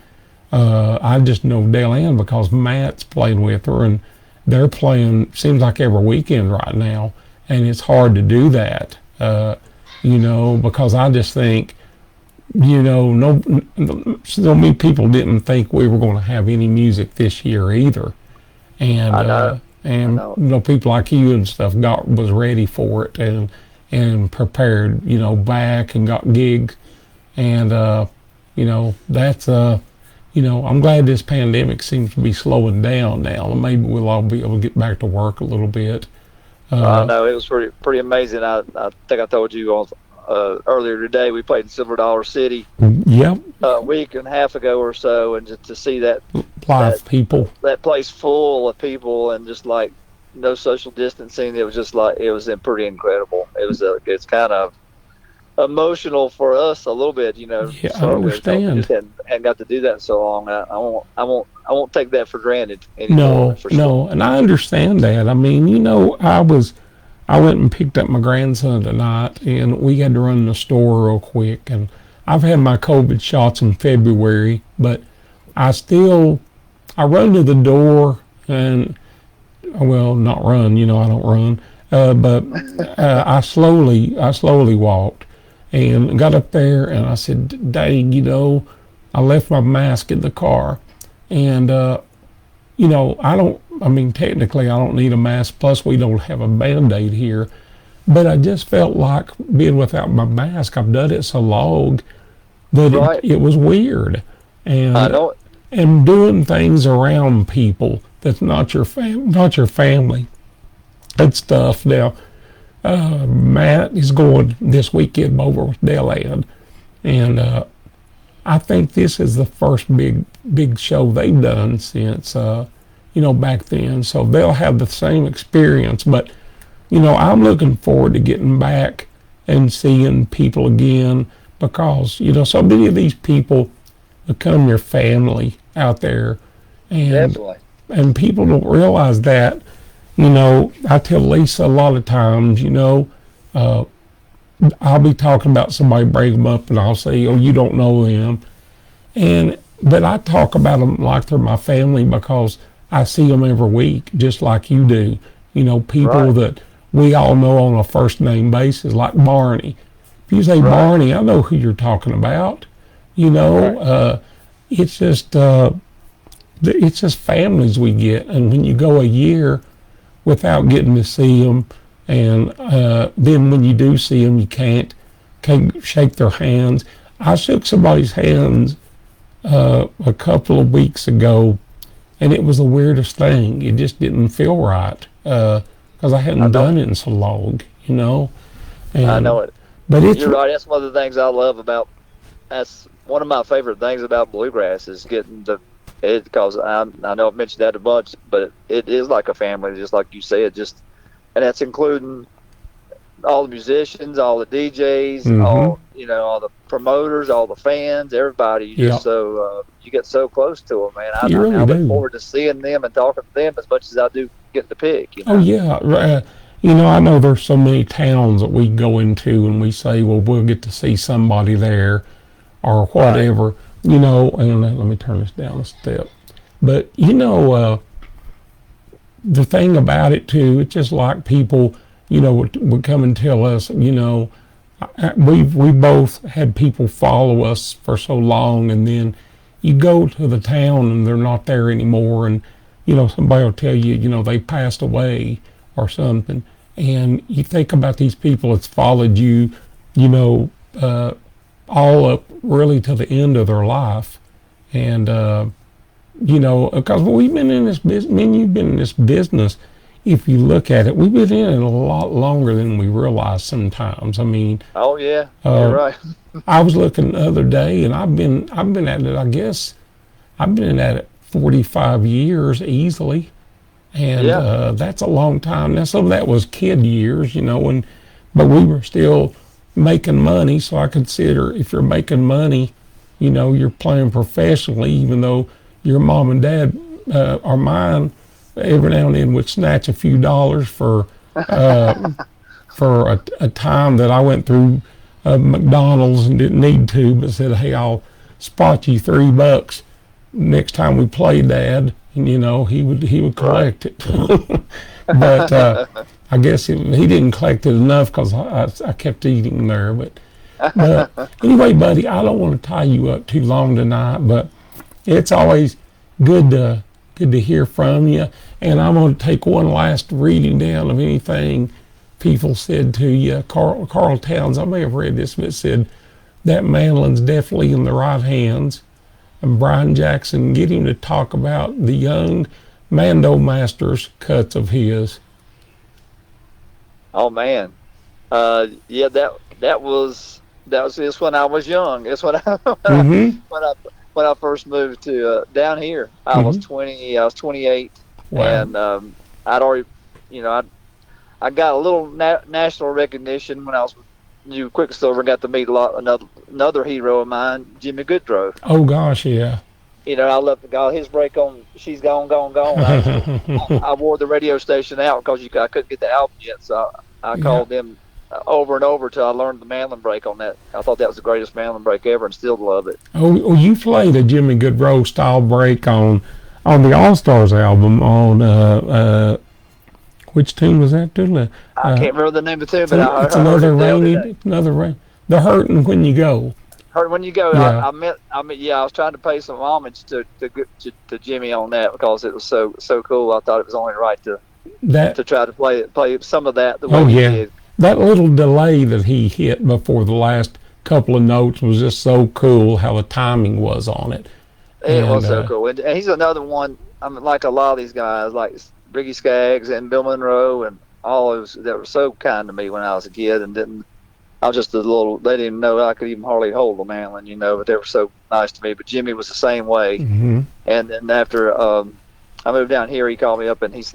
I just know Dale Ann because Matt's played with her, and they're playing, seems like every weekend right now, and it's hard to do that, because I just think, so many people didn't think we were going to have any music this year either. And I know. People like you and stuff was ready for it and prepared, back and got gigs. And, that's, I'm glad this pandemic seems to be slowing down now. Maybe we'll all be able to get back to work a little bit. I know, it was pretty amazing. I think I told you on earlier today, we played in Silver Dollar City a week and a half ago or so, and just to see that people, that place full of people, and just like no social distancing, it was just like, it was pretty incredible. It's kind of emotional for us a little bit, Yeah, I understand. We just hadn't got to do that in so long. I won't take that for granted anymore. No, and I understand that. I mean, I went and picked up my grandson tonight, and we had to run in the store real quick. And I've had my COVID shots in February, but I run to the door and, well, not run, I don't run, but I slowly walked and got up there, and I said, dang, I left my mask in the car. And, technically I don't need a mask, plus we don't have a Band-Aid here, but I just felt like being without my mask, I've done it so long that it was weird. And I know it. And doing things around people that's not your family and stuff. Now, Matt is going this weekend over with Dale Ann, and I think this is the first big show they've done since back then. So they'll have the same experience. But I'm looking forward to getting back and seeing people again because so many of these people become your family out there, and Definitely. and people don't realize that. I tell Lisa a lot of times, I'll be talking about somebody, bring them up, and I'll say, "Oh, you don't know them," but I talk about them like they're my family because I see them every week, just like you do. People Right. that we all know on a first name basis, like Barney. If you say Right. Barney, I know who you're talking about. Right. It's just families we get, and when you go a year without getting to see them, and then when you do see them, you can't shake their hands. I shook somebody's hands a couple of weeks ago, and it was the weirdest thing. It just didn't feel right because I I hadn't know. done it in so long, I And know it. but it's You're right. That's one of the things I love about. That's one of my favorite things about bluegrass is getting it because I know I've mentioned that a bunch, but it is like a family, just like you said. And that's including all the musicians, all the DJs, mm-hmm. all the promoters, all the fans, everybody. Yeah, You get so close to them, man. you I really look do. forward to seeing them and talking to them as much as I do getting to pick. Oh yeah, I know there's so many towns that we go into and we say, well, we'll get to see somebody there or Right. whatever, and let me turn this down a step. But the thing about it too, it's just like people, would come and tell us, we both had people follow us for so long, and then you go to the town and they're not there anymore, and somebody will tell you, they passed away or something, and you think about these people that's followed you, you know, all up really to the end of their life, and because we've been in this business. I mean, you've been in this business. If you look at it, we've been in it a lot longer than we realize sometimes. I mean, Oh yeah, you're right. I was looking the other day, and I've been at it. I guess I've been at it 45 years easily, and Yeah. that's a long time. Now, some of that was kid years, but we were still making money. So I consider if you're making money, you're playing professionally, even though your mom and dad or mine every now and then would snatch a few dollars for a time that I went through McDonald's and didn't need to, but said, "Hey, I'll spot you $3 next time we play, Dad." And he would Right. collect it, but I guess he didn't collect it enough because I kept eating there. But anyway, buddy, I don't want to tie you up too long tonight, but it's always good to hear from you. And I'm going to take one last reading down of anything people said to you. Carl Towns, I may have read this, but it said that mandolin's definitely in the right hands. And Brian Jackson, get him to talk about the young Mando Masters cuts of his. Oh man. Yeah. That was just when I was young. It's when I Mm-hmm. when I when I first moved to down here. I was Mm-hmm. 20. I was 28, Wow. and I'd already, I got a little national recognition when I was with New Quicksilver. Got to meet another hero of mine, Jimmy Goodrow. Oh gosh, yeah. I love the guy. His break on "She's Gone, Gone, Gone." I wore the radio station out because I couldn't get the album yet, so I Yeah. called them over and over till I learned the mandolin break on that. I thought that was the greatest mandolin break ever, and still love it. Oh, you played a Jimmy Goodrow style break on the All Stars album on which tune was that? I can't remember the name of the tune, but It's I heard another it the other rainy, day. another rain. The hurting when you go. Heard when you go, Yeah. yeah, I was trying to pay some homage to Jimmy on that because it was so cool. I thought it was only right to That. try to play some of that the way Oh he yeah. did. That little delay that he hit before the last couple of notes was just so cool. How the timing was on it. It was And so cool, and he's another one. I mean, like a lot of these guys, like Ricky Skaggs and Bill Monroe, and all those that were so kind to me when I was a kid, and didn't I was just a little. They didn't know I could even hardly hold a Mandolin, but they were so nice to me. But Jimmy was the same way. Mm-hmm. And then after I moved down here, he called me up and he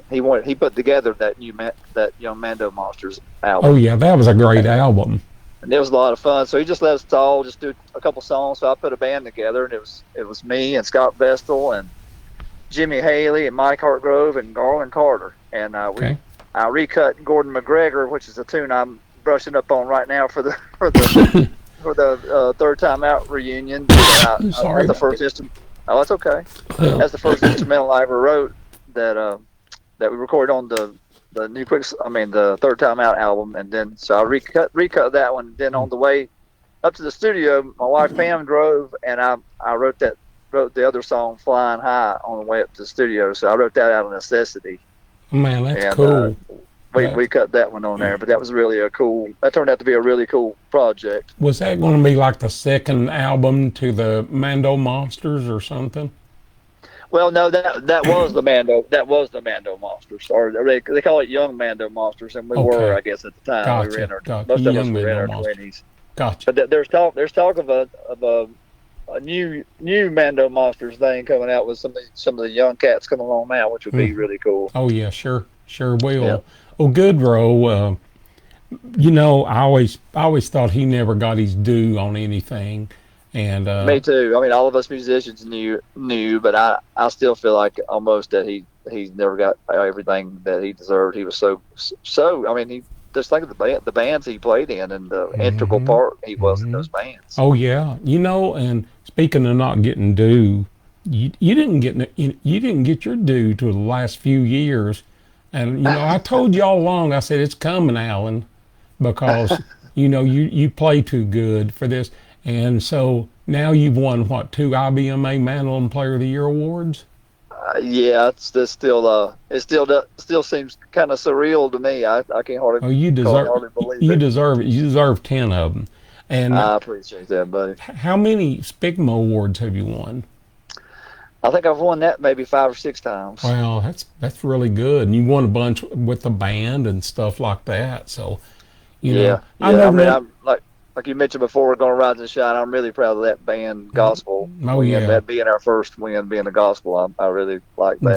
put together that Young Mando Monsters album. Oh yeah, that was a great album. And it was a lot of fun. So he just let us all just do a couple songs. So I put a band together, and it was me and Scott Vestal and Jimmy Haley and Mike Hartgrove and Garland Carter. And I recut Gordon McGregor, which is a tune I'm brushing up on right now for the Third Time Out reunion. Sorry. The first instrument. Oh, that's okay. That's the first instrumental I ever wrote that we recorded on the the Third Time Out album, and then so I recut that one. Then on the way up to the studio, my wife Pam drove, and I wrote the other song Flying High on the way up to the studio. So I wrote that out of necessity. Man, that's cool. We cut that one on there, but that was really that turned out to be a really cool project. Was that going to be like the second album to the Mando Monsters or something? Well, no, that was the Mando Monsters, or they call it Young Mando Monsters, and we were, I guess, at the time. Gotcha, We were in our, gotcha. most of Young us were in Mando our Monsters. 20s. Gotcha. But there's talk of a new Mando Monsters thing coming out with some of the young cats coming along now, which would be really cool. Oh yeah, sure will. Yeah. Well, Goodrow, I always thought he never got his due on anything, and me too. I mean, all of us musicians knew, but I still feel like almost that he's never got everything that he deserved. He was so. I mean, he just think of the bands he played in and the integral part he was in those bands. Oh yeah, and speaking of not getting due, you didn't get your due to the last few years. And I told you all along, I said it's coming, Alan, because you play too good for this. And so now you've won 2 IBMA Mandolin Player of the Year awards? Yeah, it still seems kind of surreal to me. I can't hardly. Oh, you hardly believe you it. deserve it. You deserve 10 of them. And I appreciate that, buddy. How many SPBGMA awards have you won? I think I've won that maybe 5 or 6 times. Wow, that's really good. And you won a bunch with the band and stuff like that. So, I'm like you mentioned before, we're going to Rise and Shine. I'm really proud of that band, Gospel. Oh yeah, that being our first win, being the Gospel. I really like that.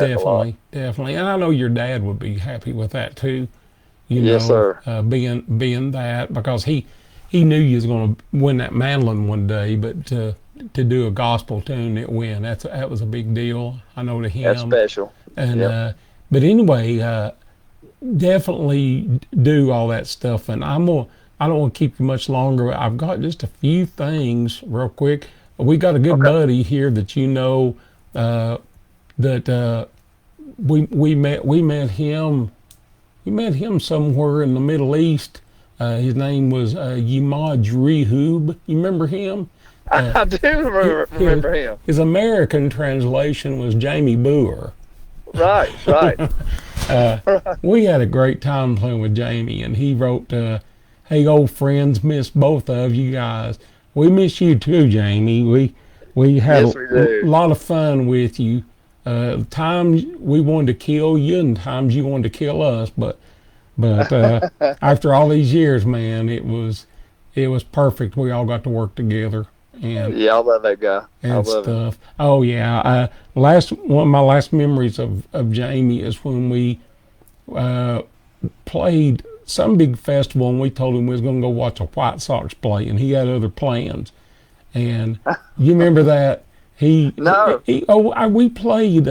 Definitely, and I know your dad would be happy with that too. Yes, sir. Being that, because he knew you was going to win that Mandolin one day, but to do a gospel tune that win, that was a big deal. I know to him. That's special. And but anyway, definitely do all that stuff. And I don't want to keep you much longer. I've got just a few things real quick. We got a good buddy here that that we met him. We met him somewhere in the Middle East. His name was Yimaj Rehub. You remember him? I do remember him. His American translation was Jamie Boer. Right. We had a great time playing with Jamie, and he wrote, "Hey, old friends, miss both of you guys. We miss you too, Jamie. We had a lot of fun with you. Times we wanted to kill you, and times you wanted to kill us, but after all these years, man, it was perfect. We all got to work together." And yeah, I love that guy. And I love stuff. Him. Oh yeah. One of my last memories of Jamie is when we played some big festival, and we told him we was going to go watch a White Sox play, and he had other plans. And you remember that? No. We played.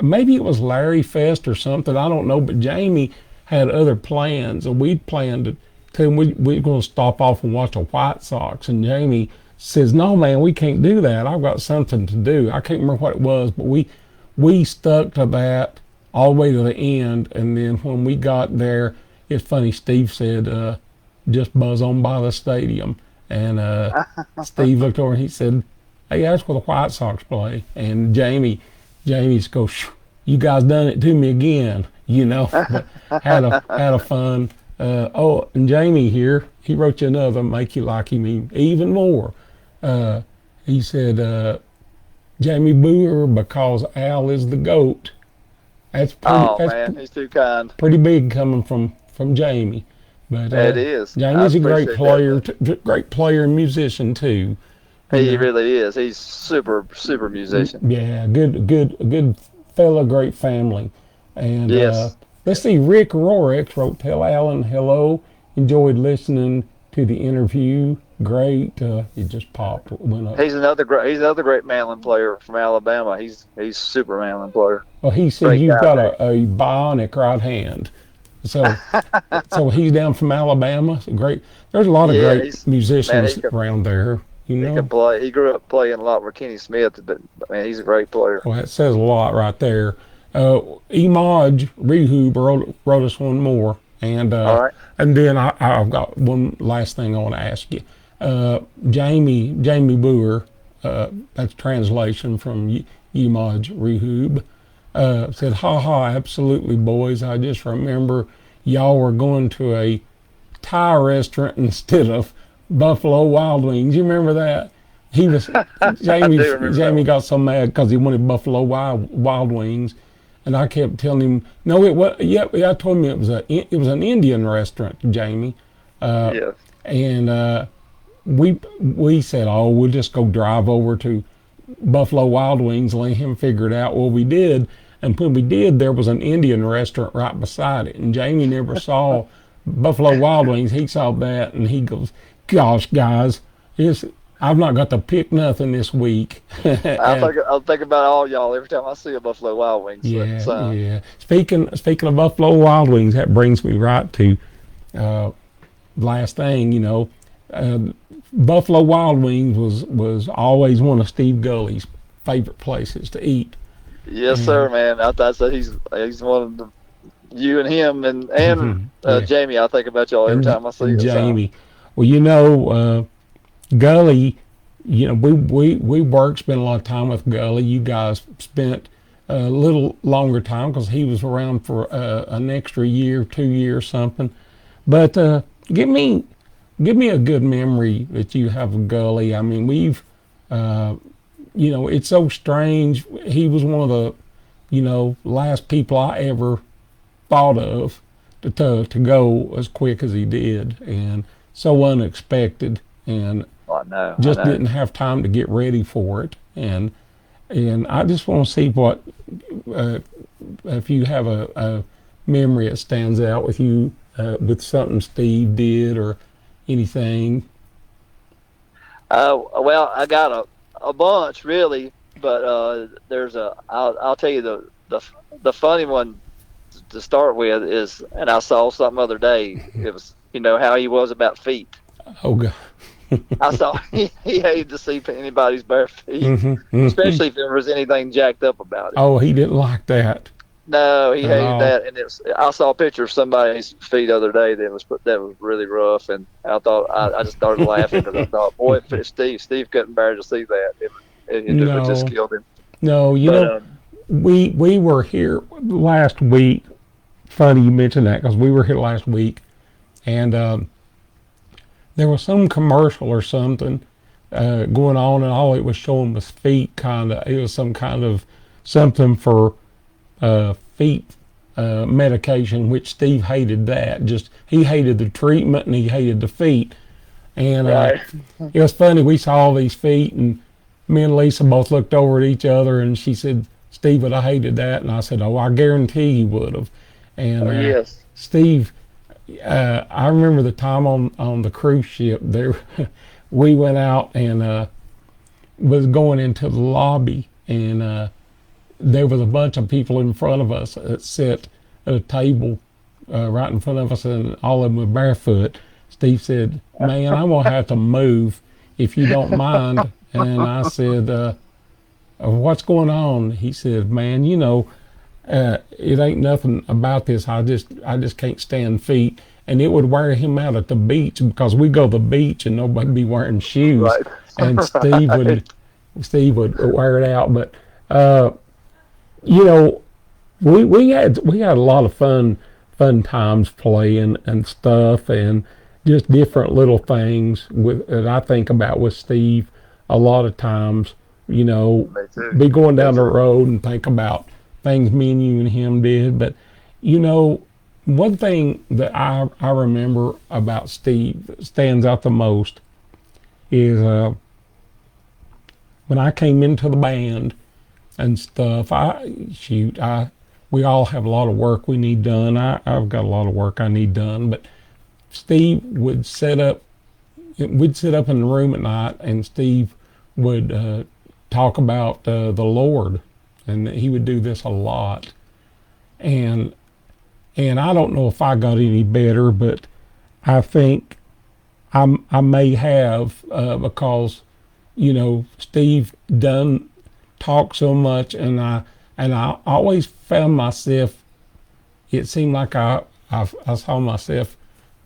Maybe it was Larry Fest or something. I don't know. But Jamie had other plans, and we planned to. We're going to stop off and watch a White Sox. And Jamie says, "No, man, we can't do that. I've got something to do." I can't remember what it was, but we stuck to that all the way to the end. And then when we got there, it's funny, Steve said, "Just buzz on by the stadium." And Steve looked over and he said, "Hey, that's where the White Sox play." And Jamie's goes, "You guys done it to me again," But had a fun. And Jamie here, he wrote you another, make you like him even more. He said, "Jamie Boer, because Al is the GOAT." That's pretty. Man, he's too kind. Pretty big coming from Jamie. But It is. I Jamie's a great appreciate player, that. great player and musician too. You He know, really is. He's super musician. yeah, good fella, great family. And Yes. let's see, Rick Rorix wrote, "Tell Alan hello. Enjoyed listening to the interview. Great." It just popped, went up. He's another great mandolin player from Alabama. He's super mandolin player. Well, he said Great you've guy got too. a bionic right hand. So, so he's down from Alabama. So great. There's a lot of Yeah, great he's man. musicians around there. You He can know. play. He grew up playing a lot with Kenny Smith, but man, he's a great player. Well, that says a lot right there. Emaj Rehub wrote us one more, All right. and then I've got one last thing I want to ask you. Jamie Boer, that's translation from Emaj Rehub, said, "Ha ha, absolutely, boys. I just remember y'all were going to a Thai restaurant instead of Buffalo Wild Wings. You remember that?" He was I do remember that Jamie one. got so mad because he wanted Buffalo Wild Wings, and I kept telling him, "No, it was." Yeah, I told him it was an Indian restaurant, Jamie, Yes. and we said, "Oh, we'll just go drive over to Buffalo Wild Wings, let him figure it out." Well, we did, and when we did, there was an Indian restaurant right beside it, and Jamie never saw Buffalo Wild Wings. He saw that, and he goes, "Gosh, guys, I've not got to pick nothing this week." And I'll think about all y'all every time I see a Buffalo Wild Wings yeah, sign. yeah. Speaking of Buffalo Wild Wings, that brings me right to uh, last thing. Uh, Buffalo Wild Wings was always one of Steve Gulley's favorite places to eat. Yes, sir, And man. I said he's one of the you and him and yeah, Jamie. I think about y'all every time I see and a sign. Jamie. Well, Gulley. We worked, spent a lot of time with Gulley. You guys spent a little longer time because he was around for an extra year, 2 years, something. But give me give me a good memory that you have of Gulley. I mean, uh, it's so strange. He was one of the, last people I ever thought of to go as quick as he did, and so unexpected, and Oh, I just know. didn't have time to get ready for it. And I just want to see what uh, if you have a memory that stands out with you with something Steve did or anything. Well, I got a bunch really, but I'll tell you the funny one to start with is, and I saw something other day. It was how he was about feet. Oh God. I saw he hated to see anybody's bare feet, Hmm. especially if there was anything jacked up about it. Oh, he didn't like that No, he at hated all. that, and I saw a picture of somebody's feet the other day that was really rough, and I just started laughing because I thought, boy, if Steve couldn't bear to see that, it would just No, kill him. no. But We were here last week. Funny you mentioned that because we were here last week, and there was some commercial or something going on, and all it was showing was feet. Kind of, it was some kind of something for feet medication, which Steve hated that. Just he hated the treatment and he hated the feet. And right, it was funny. We saw all these feet, and me and Lisa both looked over at each other, and she said, "Steve would have hated that," and I said, "Oh, I guarantee he would have." And oh yes, Steve, I remember the time on the cruise ship there, we went out and was going into the lobby, and there was a bunch of people in front of us that sat at a table right in front of us, and all of them were barefoot. Steve said, "Man, I'm gonna have to move if you don't mind." And I said, "What's going on?" He said, "Man, it ain't nothing about this. I just can't stand feet." And it would wear him out at the beach because we go to the beach and nobody be wearing shoes, right, and right. Steve would wear it out. But uh, you know, we had a lot of fun times playing and stuff, and just different little things that I think about with Steve a lot of times. You know, Me too. be going Me down the too. road and think about things me and you and him did. But you know, one thing that I remember about Steve that stands out the most is when I came into the band and stuff. We all have a lot of work we need done. I've got a lot of work I need done, but Steve would set up. We'd sit up in the room at night, and Steve would talk about the Lord, and he would do this a lot. And I don't know if I got any better, but I think I may have because Steve done talk so much, and I always found myself. It seemed like I saw myself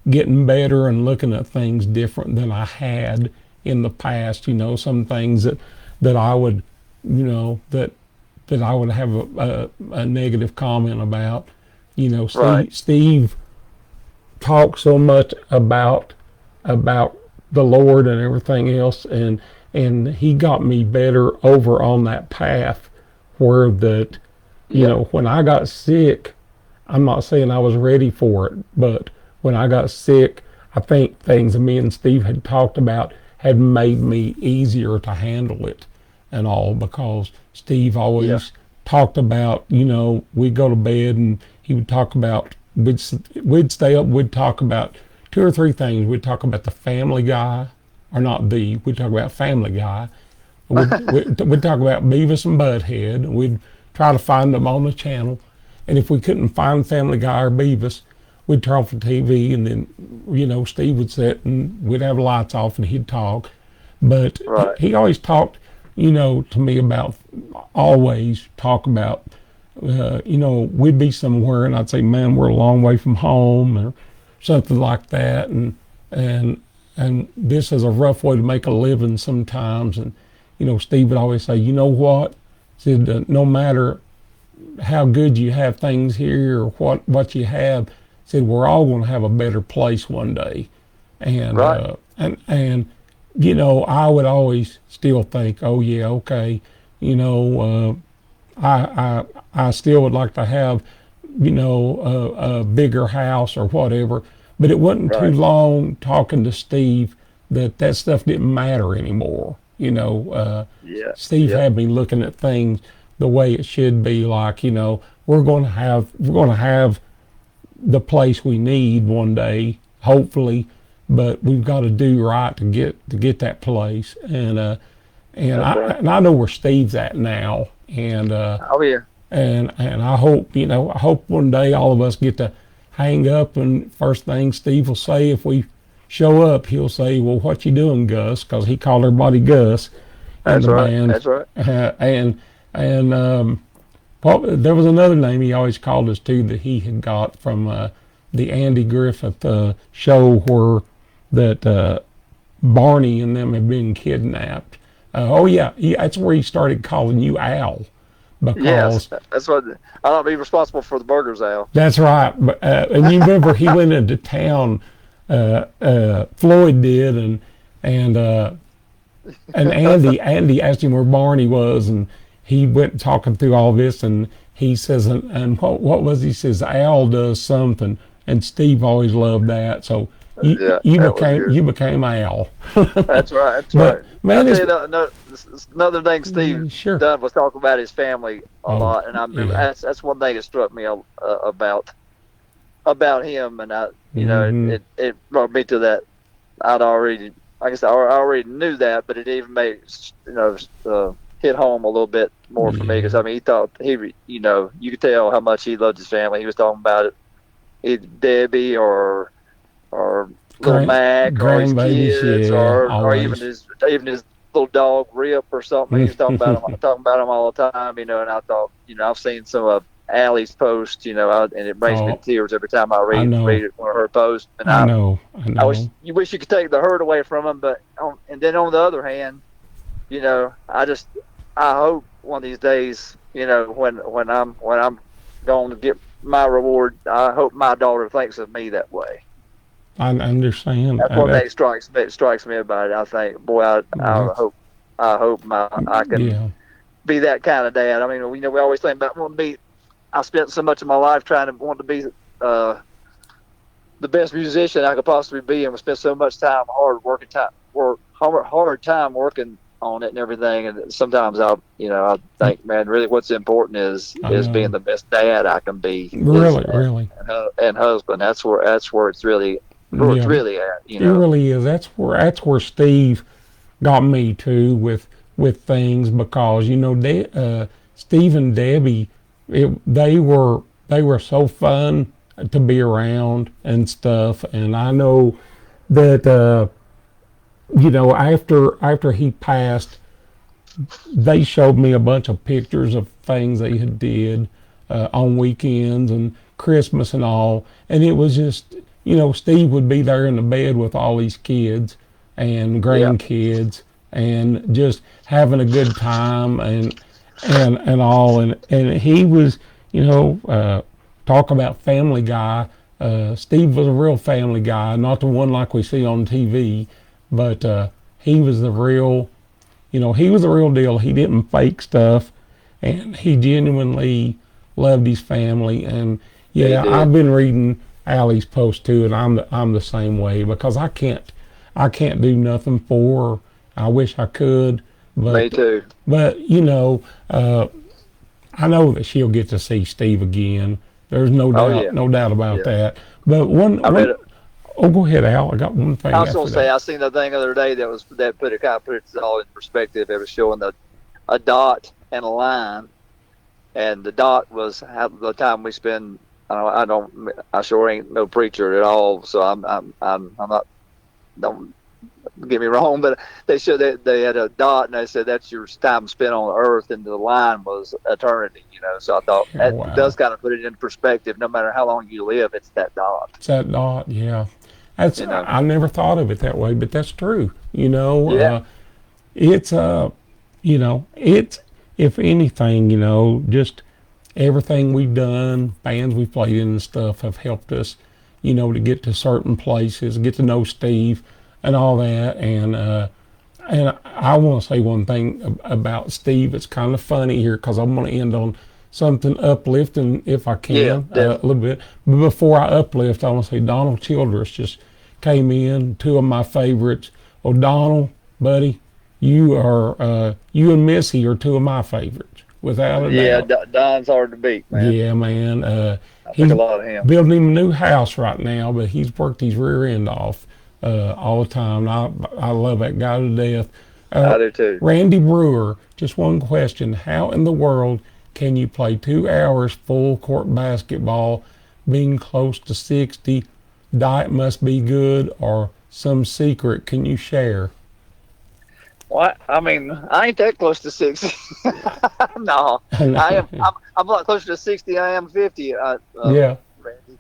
getting better and looking at things different than I had in the past. Some things that I would, that I would have a negative comment about. Right. Steve talked so much about the Lord and everything else, and he got me better over on that path where that, Yep. when I got sick, I'm not saying I was ready for it, but when I got sick, I think things me and Steve had talked about had made me easier to handle it and all, because Steve Yeah. always talked about, we'd go to bed and he would talk about, we'd stay up, we'd talk about two or three things. We'd talk about the Family Guy, or not we'd talk about Family Guy. We'd talk about Beavis and Butthead. We'd try to find them on the channel. And if we couldn't find Family Guy or Beavis, we'd turn off the TV, and then, Steve would sit and we'd have the lights off and he'd talk. But Right. he always talked, to me about, always talk about, we'd be somewhere and I'd say, man, we're a long way from home or something like that. And this is a rough way to make a living sometimes. And, Steve would always say, you know what? He said, no matter how good you have things here or what you have, said we're all going to have a better place one day. And Right. I would always still think, oh yeah, okay, I still would like to have, a bigger house or whatever. But it wasn't too Right. long talking to Steve that stuff didn't matter anymore. Yeah. Steve Yep. had me looking at things the way it should be. Like, we're going to have the place we need one day, hopefully, but we've got to do right to get that place. That's right. And I know where Steve's at now, and Oh yeah. I hope I hope one day all of us get to hang up, and first thing Steve will say if we show up, he'll say, "Well, what you doing, Gus?" Because he called everybody Gus in That's the right. band. That's right. And there was another name he always called us too that he had got from the Andy Griffith show where that Barney and them had been kidnapped. Oh yeah, that's where he started calling you Al, Yes. because That's what. I don't be responsible for the burgers, Al. that's right. But and you remember he went into town, Floyd did, and Andy asked him where Barney was, and he went talking through all this, and he says, and what was he says, Al does something, and Steve always loved that, so Yeah, that was good. you became Al. That's right. That's But right. man, I it's tell you, another thing Steve sure. done was talk about his family a Oh, lot, and I remember yeah. that's one thing that struck me about him, and Mhm. it brought me to that. I'd already, I guess I already knew that, but it even made hit home a little bit more for me, because Yeah. I mean he thought you could tell how much he loved his family. He was talking about it, either Debbie or little Mac or his Grandbabies, kids yeah, or even always. his little dog Rip or something. He was talking about him all the time, and I thought, I've seen some of Allie's posts, and it brings me to Oh, tears every time I I read know, it, one of her posts. And I know, I wish you could take the hurt away from him, but and then on the other hand, I hope one of these days, when I'm going to get my reward, I hope my daughter thinks of me that way. I understand. That's one thing that strikes me about it. I think, boy, That's, I hope I can yeah, be that kind of dad. I mean, we always think about wanting to be. I spent so much of my life want to be the best musician I could possibly be, and spend so much time, hard time working on it and everything. And sometimes I think, man, really, what's important is being the best dad I can be. Really, and husband. That's where it's really it's really at. It really is. That's where Steve got me too with things, because Steve and Debbie, they were so fun to be around and stuff. And I know that after he passed, they showed me a bunch of pictures of things they had did on weekends and Christmas and all, and it was just, Steve would be there in the bed with all these kids and grandkids and just having a good time and all, and he was, talk about family guy. Steve was a real family guy, not the one like we see on TV, but he was the real, he was the real deal. He didn't fake stuff, and he genuinely loved his family. And I've been reading Allie's post too, and I'm the same way, because I can't do nothing for her. I wish I could, but me too. But I know that she'll get to see Steve again. There's no doubt about that. But go ahead, Al. I got one thing. I was going to say, I seen the thing the other day that put it all in perspective. It was showing a dot and a line, and the dot was how the time we spend. I sure ain't no preacher at all, so I'm not. Don't get me wrong, but they had a dot, and they said that's your time spent on Earth, and the line was eternity. So I thought that does kind of put it in perspective. No matter how long you live, it's that dot. It's that dot, yeah. That's I never thought of it that way, but that's true. It's it's, if anything, just everything we've done, bands we've played in and stuff have helped us, to get to certain places, get to know Steve and all that. And I want to say one thing about Steve. It's kind of funny here, because I'm going to end on something uplifting if I can, a little bit. But before I uplift, I want to say Donald Childress just came in, two of my favorites. Oh, Donald, buddy, you and Missy are two of my favorites, without a doubt. Yeah, Don's hard to beat, man. Yeah, man. I think a lot of him. Building him a new house right now, but he's worked his rear end off all the time. I love that guy to death. I do too. Randy Brewer, just one question. How in the world can you play 2 hours full court basketball being close to 60? Diet must be good, or some secret can you share? Well, I mean, I ain't that close to 60. No, I'm a lot closer to 60 than I am 50. Yeah. Randy.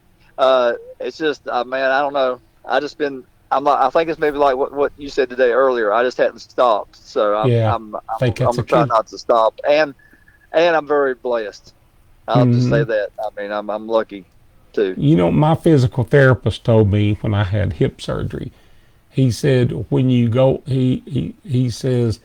It's just, man, I don't know. I think it's maybe like what you said today earlier. I just hadn't stopped, so I'm trying not to stop. And I'm very blessed. I'll just say that. I mean, I'm lucky too. My physical therapist told me when I had hip surgery, he said, when you go, he says,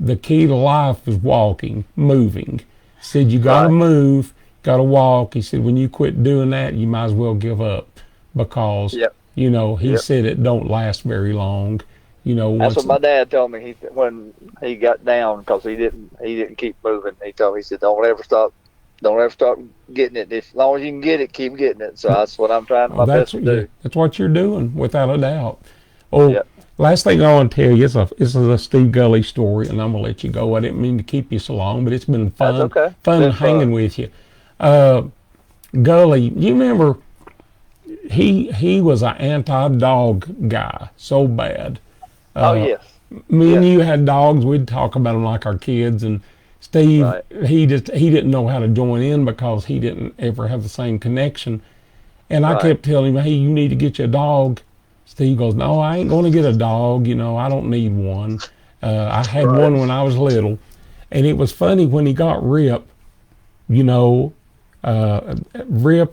the key to life is walking, moving. He said, you got to move, got to walk. He said, when you quit doing that, you might as well give up, because, he said it don't last very long. That's what my dad told me when he got down, because he didn't keep moving. He said, don't ever stop getting it. As long as you can get it, keep getting it. So that's what I'm trying my best to do. That's what you're doing, without a doubt. Last thing I want to tell you is a Steve Gulley story, and I'm going to let you go. I didn't mean to keep you so long, but it's been fun, hanging with you. Gulley, you remember, he was an anti-dog guy, so bad. Yes. Me and you had dogs. We'd talk about them like our kids, and Steve, he didn't know how to join in, because he didn't ever have the same connection. And I kept telling him, hey, you need to get you a dog. Steve goes, no, I ain't going to get a dog. I don't need one. I had one when I was little. And it was funny when he got Rip, Rip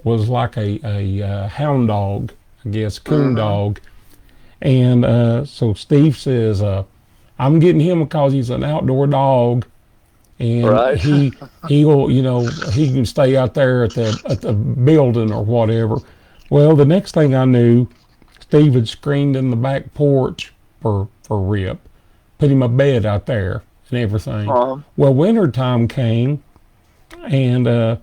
was like a hound dog, I guess, coon dog. And so Steve says, I'm getting him because he's an outdoor dog. And he will, he can stay out there at the building or whatever. Well, the next thing I knew, Steve had screened in the back porch for Rip, put him a bed out there and everything. Well, winter time came, and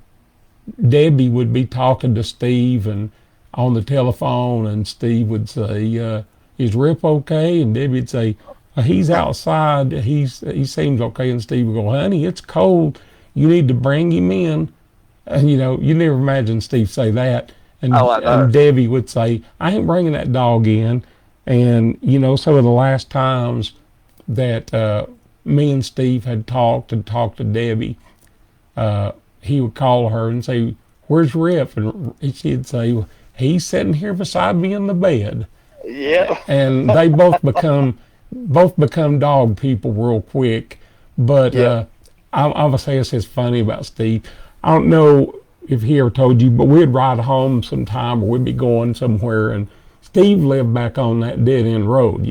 Debbie would be talking to Steve and on the telephone, and Steve would say, "Is Rip okay?" And Debbie would say, "He's outside. He seems okay." And Steve would go, "Honey, it's cold. You need to bring him in." And you never imagine Steve say that. And Debbie would say, "I ain't bringing that dog in." And some of the last times that me and Steve had talked to Debbie, he would call her and say, "Where's Rip?" And she'd say, "Well, he's sitting here beside me in the bed." Yeah. And they both become dog people real quick. But I would say it's funny about Steve. I don't know if he ever told you, but we'd ride home sometime, or we'd be going somewhere, and Steve lived back on that dead end road,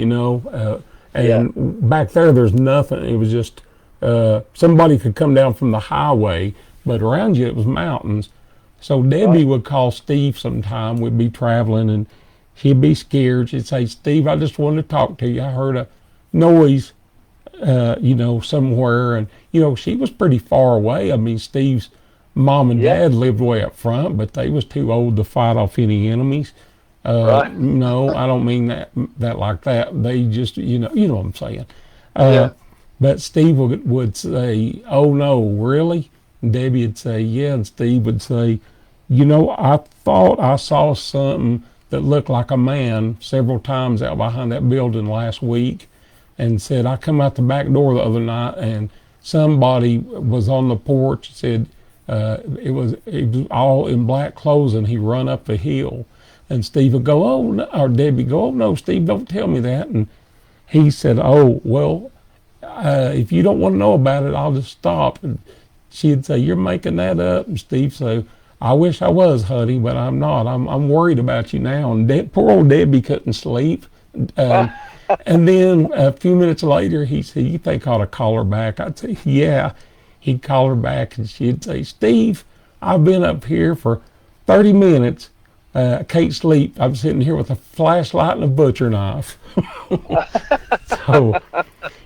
and back there's nothing. It was just somebody could come down from the highway, but around you it was mountains. So Debbie would call Steve sometime. We'd be traveling, and she'd be scared. She'd say, "Steve, I just wanted to talk to you. I heard a noise, somewhere." And she was pretty far away. I mean, Steve's mom and dad lived way up front, but they was too old to fight off any enemies. No, I don't mean that like that. They just, you know what I'm saying. But Steve would say, "Oh no, really?" And Debbie would say, "Yeah." And Steve would say, "I thought I saw something that looked like a man several times out behind that building last week," and said, "I come out the back door the other night and somebody was on the porch." Said it was all in black clothes, and he run up the hill. And Steve would go, "Oh no," or Debbie go, "Oh no, Steve, don't tell me that." And he said, "Oh well, if you don't want to know about it, I'll just stop." And she'd say, "You're making that up." And Steve said, "I wish I was, honey, but I'm not. I'm worried about you now." And poor old Debbie couldn't sleep. And then a few minutes later, he said, "You think I ought to call her back?" I'd say, "Yeah." He'd call her back, and she'd say, "Steve, I've been up here for 30 minutes. I can't sleep. I'm sitting here with a flashlight and a butcher knife." So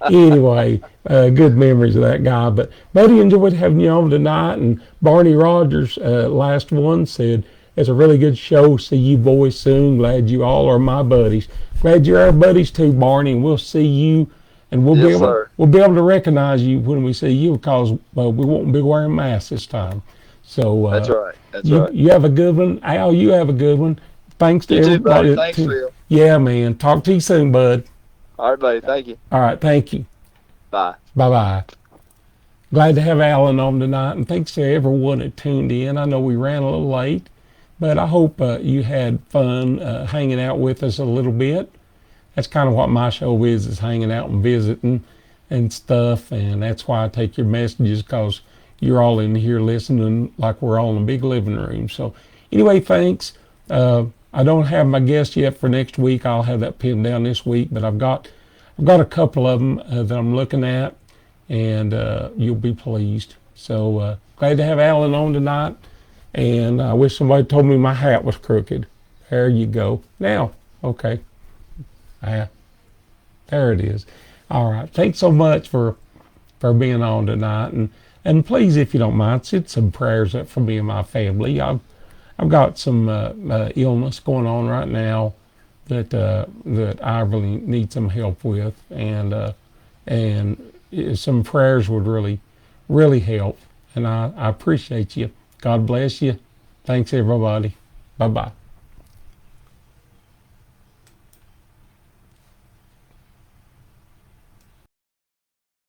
anyway, good memories of that guy. But Buddy, enjoyed having you on tonight. And Barney Rogers, last one, said, "It's a really good show. See you boys soon. Glad you all are my buddies." Glad you're our buddies too, Barney. And we'll see you, and we'll be able to recognize you when we see you, because we won't be wearing masks this time. So that's right. You have a good one, Al. You have a good one. Thanks to everybody. Too, buddy. Thanks, Phil. Yeah, man. Talk to you soon, bud. All right, buddy. Thank you. All right. Thank you. Bye. Bye-bye. Glad to have Alan on tonight, and thanks to everyone that tuned in. I know we ran a little late, but I hope you had fun hanging out with us a little bit. That's kind of what my show is hanging out and visiting and stuff, and that's why I take your messages, because you're all in here listening like we're all in a big living room. So anyway, thanks. I don't have my guest yet for next week. I'll have that pinned down this week, but I've got a couple of them that I'm looking at, and you'll be pleased. So glad to have Alan on tonight, and I wish somebody told me my hat was crooked. There you go. Now, okay. There it is. All right. Thanks so much for being on tonight, and please, if you don't mind, send some prayers up for me and my family. I've got some illness going on right now that I really need some help with, and some prayers would really help. And I appreciate you. God bless you. Thanks, everybody. Bye-bye.